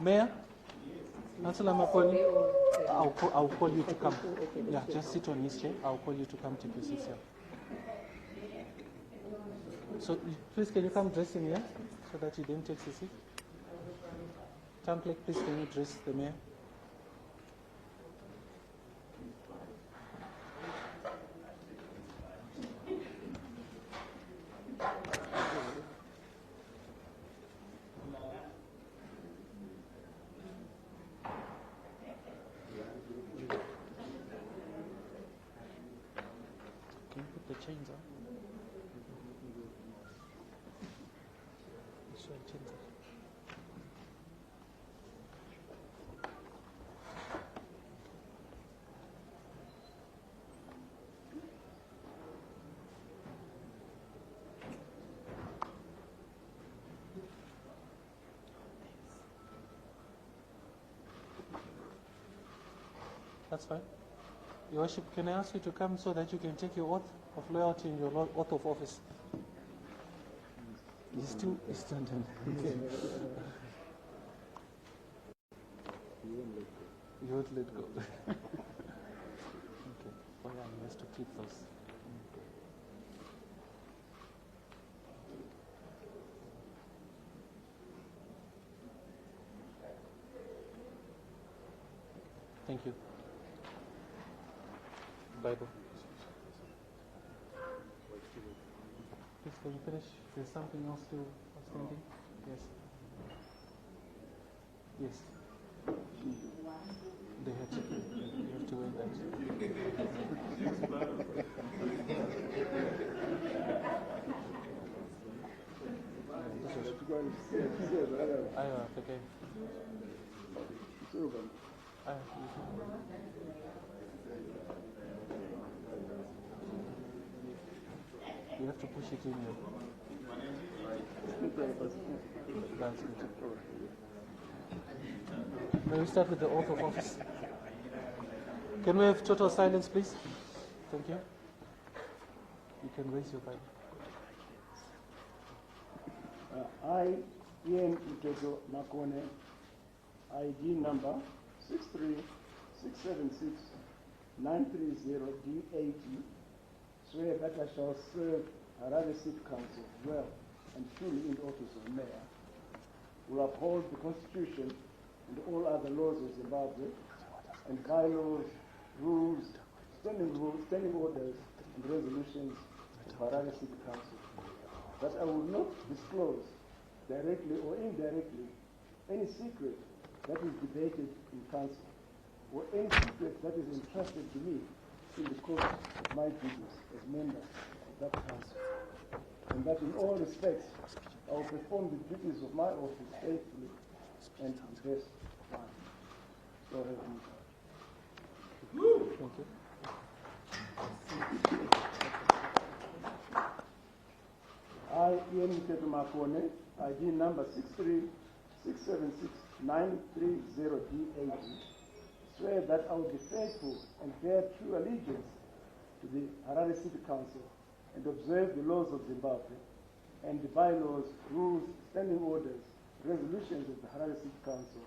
mayor, Councillor Makoni, I'll call you to come. Yeah, just sit on his chair. I'll call you to come to your seat here. So please, can you come dress him here so that he then takes his seat? Town clerk, please, can you dress the mayor? Can you put the chains on? Sure, chains on. That's fine. Your Worship, can I ask you to come so that you can take your oath of loyalty and your oath of office? He's still standing. Okay. You won't let go. Okay. Oh yeah, he has to keep those. Thank you. Bible. Please, can you finish? There's something else still outstanding? Yes. Yes. They have to. You have to wait that. Okay. You have to push it in here. That's good. May we start with the oath of office? Can we have total silence, please? Thank you. You can raise your Bible. I, Ian Mteto Makone, ID number 63676-930-D80, swear that I shall serve Harare City Council well and truly in the office of mayor, will uphold the Constitution and all other laws of Zimbabwe, and bylaws, rules, standing orders, and resolutions of Harare City Council. That I will not disclose, directly or indirectly, any secret that is debated in council, or any secret that is entrusted to me in the course of my duties as member of that council, and that in all respects I will perform the duties of my office faithfully and to the best of mine. So help me God. Thank you. I, Ian Mteto Makone, ID number 63676-930-D80, swear that I will be faithful and bear true allegiance to the Harare City Council and observe the laws of Zimbabwe and the bylaws, rules, standing orders, resolutions of the Harare City Council.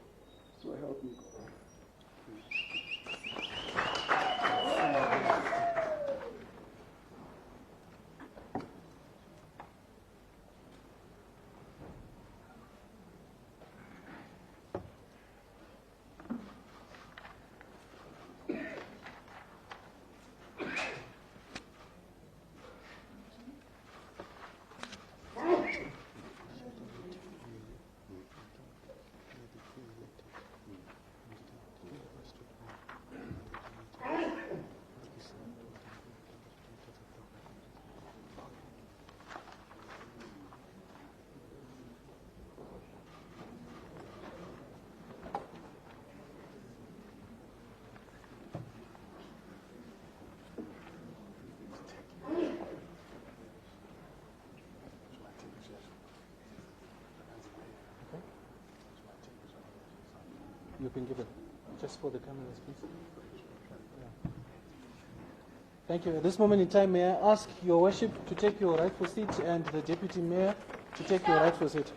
So help me God. You can give it just for the cameras, please. Yeah. Thank you. At this moment in time, may I ask your worship to take your rightful seat and the deputy mayor to take your rightful seat.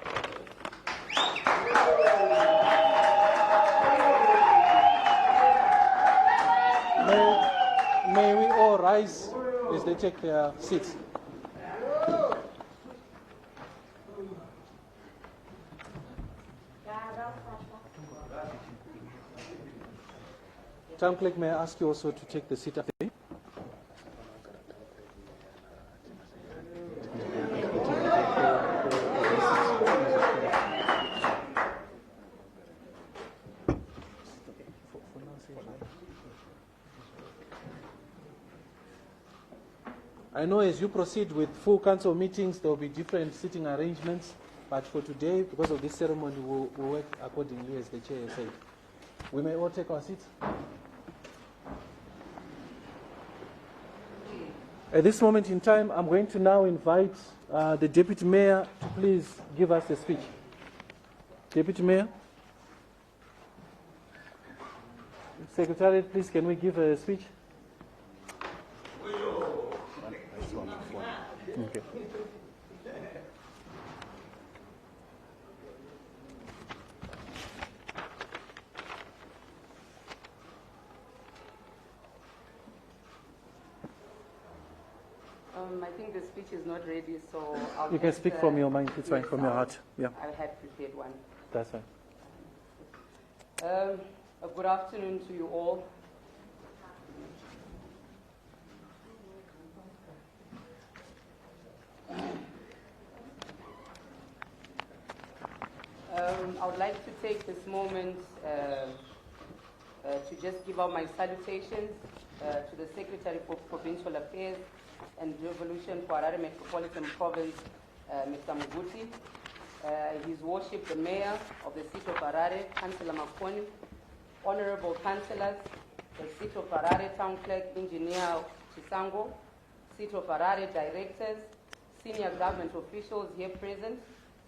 rise as they take their seats. Town Clerk, may I ask you also to take the seat up there? I know as you proceed with full council meetings, there will be different sitting arrangements, but for today, because of this ceremony, we'll work accordingly as the chair has said. We may all take our seats. At this moment in time, I'm going to now invite the Deputy Mayor to please give us a speech. Deputy Mayor. Secretary, please, can we give a speech? Okay. I think the speech is not ready, so I'll You can speak from your mind, it's fine, from your heart. Yeah, I had prepared one. that's fine. Good afternoon to you all. I would like to take this moment to just give out my salutations to the Secretary for Provincial Affairs and Revolution for Harare Metropolitan Province, Mr. Muguti, His Worship the Mayor of the City of Harare, Councillor Makoni, Honorable Councillors, the City of Harare Town Clerk Engineer Chisango, City of Harare Directors, Senior Government officials here present,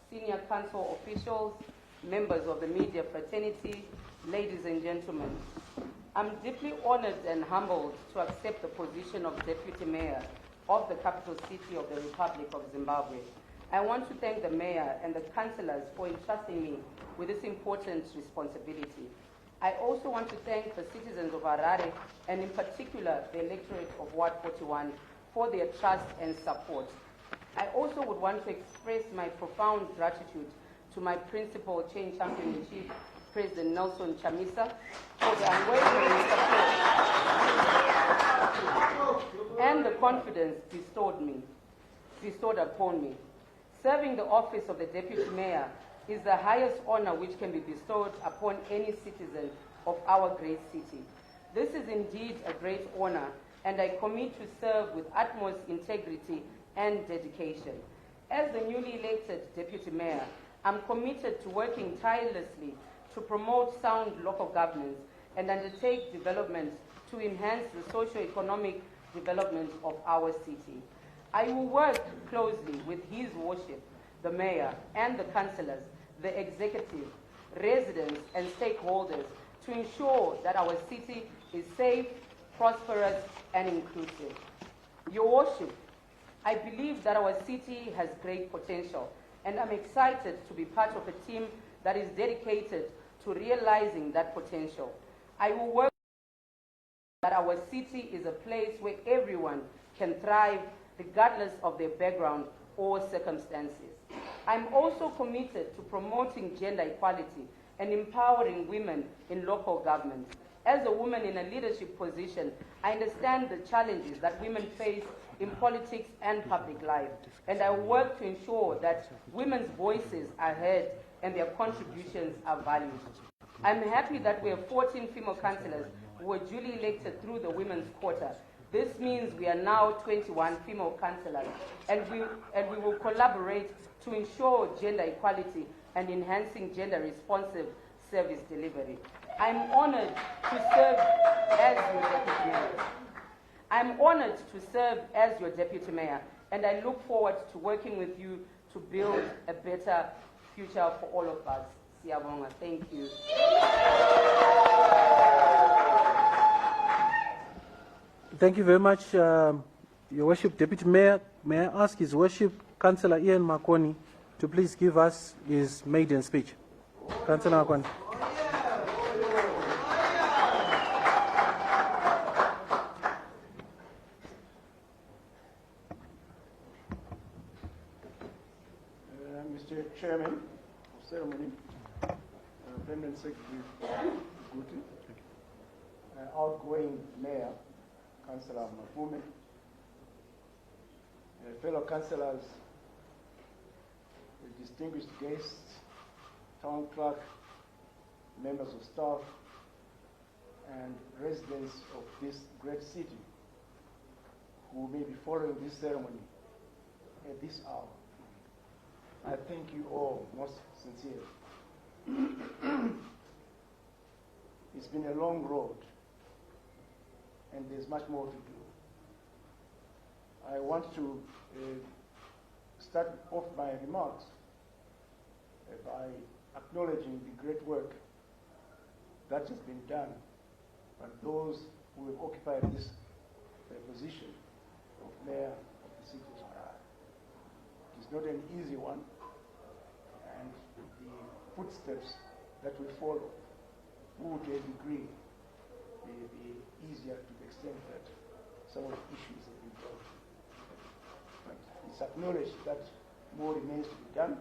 Senior Council officials, members of the media fraternity, ladies and gentlemen. I'm deeply honored and humbled to accept the position of Deputy Mayor of the capital city of the Republic of Zimbabwe. I want to thank the Mayor and the councillors for entrusting me with this important responsibility. I also want to thank the citizens of Harare, and in particular the electorate of Ward 41, for their trust and support. I also would want to express my profound gratitude to my principal Chain Champion-in-Chief, President Nelson Chamisa, for the unwavering support and the confidence bestowed upon me. Serving the office of the Deputy Mayor is the highest honor which can be bestowed upon any citizen of our great city. This is indeed a great honor, and I commit to serve with utmost integrity and dedication. As the newly elected Deputy Mayor, I'm committed to working tirelessly to promote sound local governance and undertake development to enhance the socio-economic development of our city. I will work closely with His Worship, the Mayor, and the councillors, the executive, residents, and stakeholders to ensure that our city is safe, prosperous, and inclusive. Your Worship, I believe that our city has great potential, and I'm excited to be part of a team that is dedicated to realizing that potential. I will work that our city is a place where everyone can thrive regardless of their background or circumstances. I'm also committed to promoting gender equality and empowering women in local government. As a woman in a leadership position, I understand the challenges that women face in politics and public life, and I work to ensure that women's voices are heard and their contributions are valued. I'm happy that we have 14 female councillors who were duly elected through the women's quota. This means we are now 21 female councillors, and we will collaborate to ensure gender equality and enhancing gender-responsive service delivery. I'm honored to serve as your Deputy Mayor. I'm honored to serve as your Deputy Mayor, and I look forward to working with you to build a better future for all of us. Siyabonga. Thank you. Thank you very much, Your Worship, Deputy Mayor. May I ask His Worship, Councillor Ian Makoni, to please give us his maiden speech. Councillor Makoni. Chairman of Ceremony, Permanent Secretary Guti, outgoing Mayor, Councillor Mafume, fellow councillors, distinguished guests, town clerk, members of staff, and residents of this great city who may be following this ceremony at this hour. I thank you all most sincerely. It's been a long road, and there's much more to do. I want to start off my remarks by acknowledging the great work that has been done by those who have occupied this position of Mayor of the city of Harare. It is not an easy one, and the footsteps that we follow will to a degree be easier to the extent that some of the issues have been dealt with. But it's acknowledged that more remains to be done,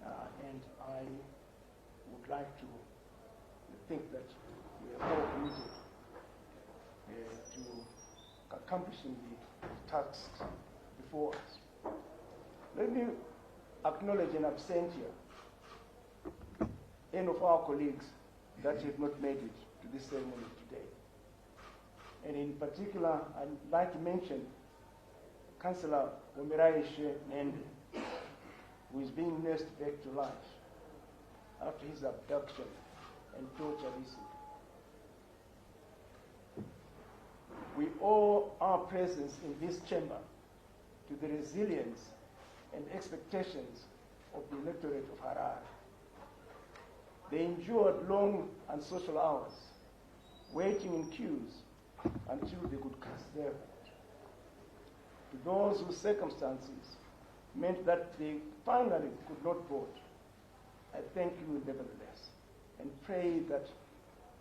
and I would like to think that we are all committed to accomplishing the tasks before us. Let me acknowledge an absent here, any of our colleagues that have not made it to this ceremony today. And in particular, I'd like to mention Councillor Omeraishe Nende, who is being nursed back to life after his abduction and torture recently. We owe our presence in this chamber to the resilience and expectations of the electorate of Harare. They endured long and social hours, waiting in queues until they could cast their vote. To those whose circumstances meant that they finally could not vote, I thank you nevertheless, and pray that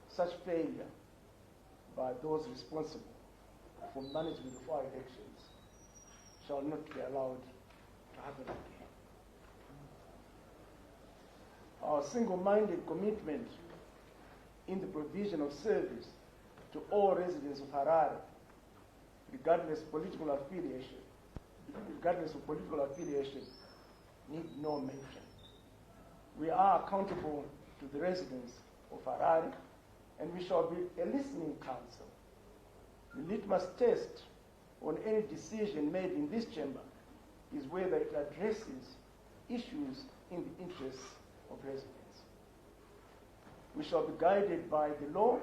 such failure by those responsible for management of our elections shall not be allowed to happen again. Our single-minded commitment in the provision of service to all residents of Harare, regardless of political affiliation, need no mention. We are accountable to the residents of Harare, and we shall be a listening council. The litmus test on any decision made in this chamber is whether it addresses issues in the interests of residents. We shall be guided by the law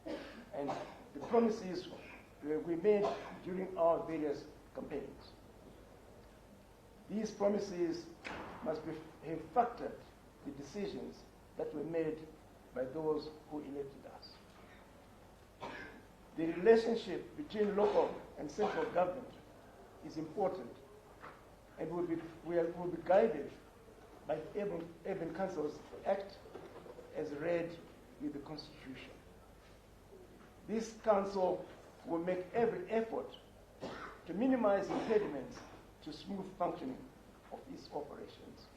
and the promises we made during our various campaigns. These promises must have factored the decisions that were made by those who elected us. The relationship between local and central government is important, and will be guided by Urban Council's Act as read with the Constitution. This council will make every effort to minimize impediments to smooth functioning of its operations,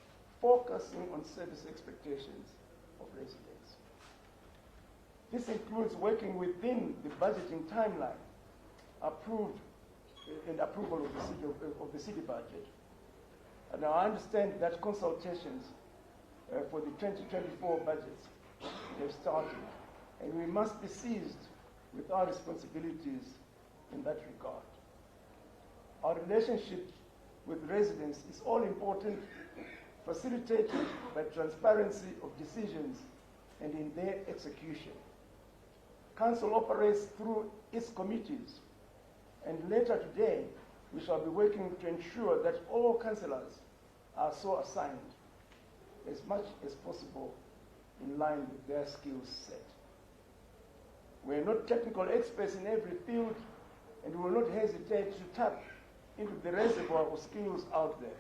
focusing on service expectations of residents. This includes working within the budgeting timeline approved and approval of the city budget. And I understand that consultations for the 2024 budgets have started, and we must be seized with our responsibilities in that regard. Our relationship with residents is all important, facilitated by transparency of decisions and in their execution. Council operates through its committees, and later today we shall be working to ensure that all councillors are so assigned as much as possible in line with their skill set. We are not technical experts in every field, and we will not hesitate to tap into the reservoir of skills out there.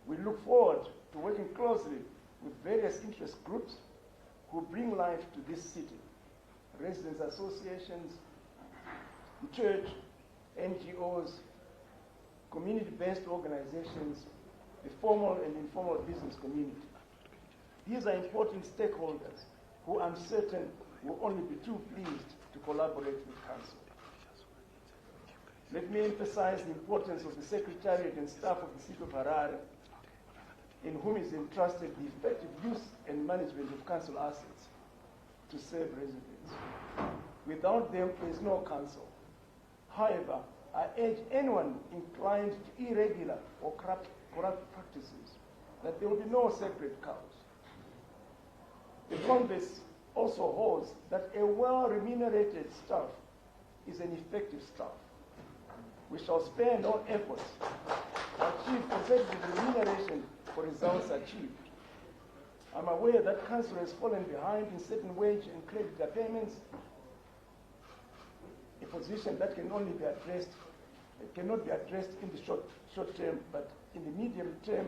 We look forward to working closely with various interest groups who bring life to this city: residents' associations, the church, NGOs, community-based organizations, the formal and informal business community. These are important stakeholders who I'm certain will only be too pleased to collaborate with Council. Let me emphasize the importance of the Secretariat and staff of the City of Harare, in whom is entrusted the effective use and management of Council assets to serve residents. Without them, there is no Council. However, I urge anyone inclined to irregular or corrupt practices that there will be no sacred cows. The converse also holds that a well-remunerated staff is an effective staff. We shall spare no efforts to achieve consecutive remuneration for results achieved. I'm aware that Council has fallen behind in certain wage and creditor payments, a position that can only be addressed, it cannot be addressed in the short term, but in the medium term,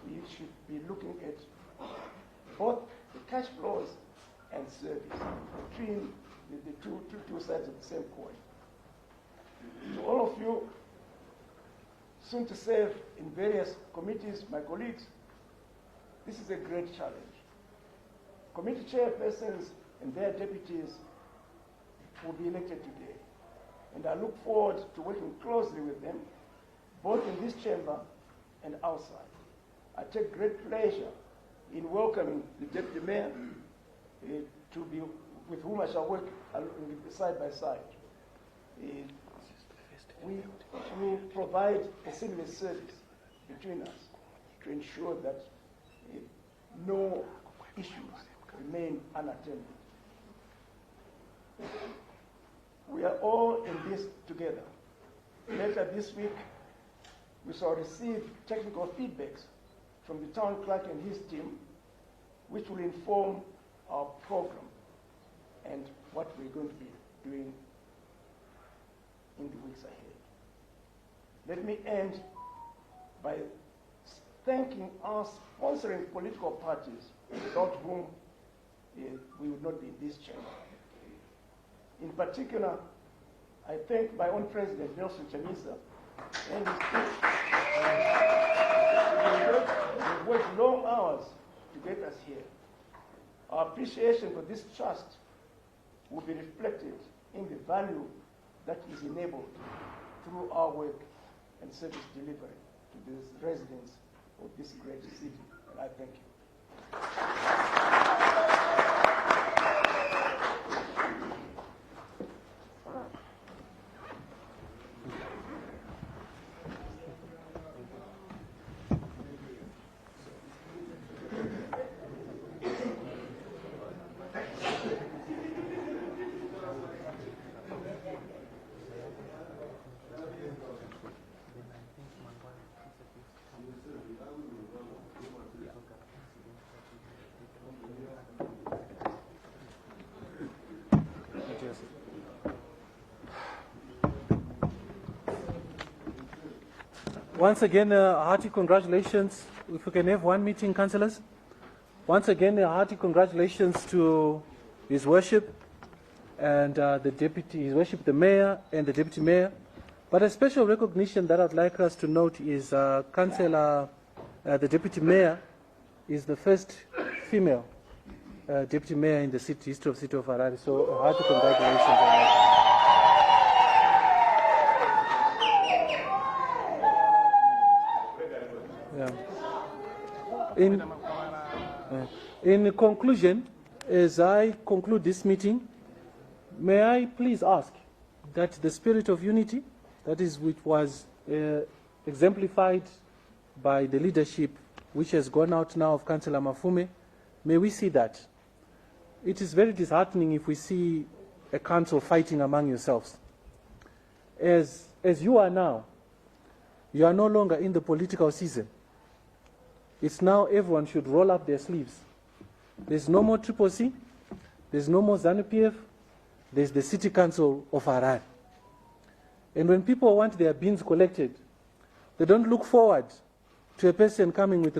we should be looking at both the cash flows and service between the two sides of the same coin. To all of you, soon to serve in various committees, my colleagues, this is a great challenge. Committee chairpersons and their deputies will be elected today, and I look forward to working closely with them, both in this chamber and outside. I take great pleasure in welcoming the Deputy Mayor to be with whom I shall work side by side. We will provide a seamless service between us to ensure that no issues remain unattended. We are all in this together. Later this week, we shall receive technical feedbacks from the town clerk and his team, which will inform our program and what we're going to be doing in the weeks ahead. Let me end by thanking our sponsoring political parties, without whom we would not be in this chamber. In particular, I thank my own President, Nelson Chamisa, and his team. They've worked long hours to get us here. Our appreciation for this trust will be reflected in the value that is enabled through our work and service delivery to the residents of this great city. And I thank you. Once again, hearty congratulations. If we can have one meeting, councillors. Once again, hearty congratulations to His Worship and the Deputy, His Worship the Mayor and the Deputy Mayor. But a special recognition that I'd like us to note is Councillor, the Deputy Mayor is the first female Deputy Mayor in the history of City of Harare. So hearty congratulations on that. In conclusion, as I conclude this meeting, may I please ask that the spirit of unity, that is which was exemplified by the leadership which has gone out now of Councillor Mafume, may we see that. It is very disheartening if we see a council fighting among yourselves. As you are now, you are no longer in the political season. It's now everyone should roll up their sleeves. There's no more Triple C. There's no more ZANU-PF. There's the City Council of Harare. And when people want their bins collected, they don't look forward to a person coming with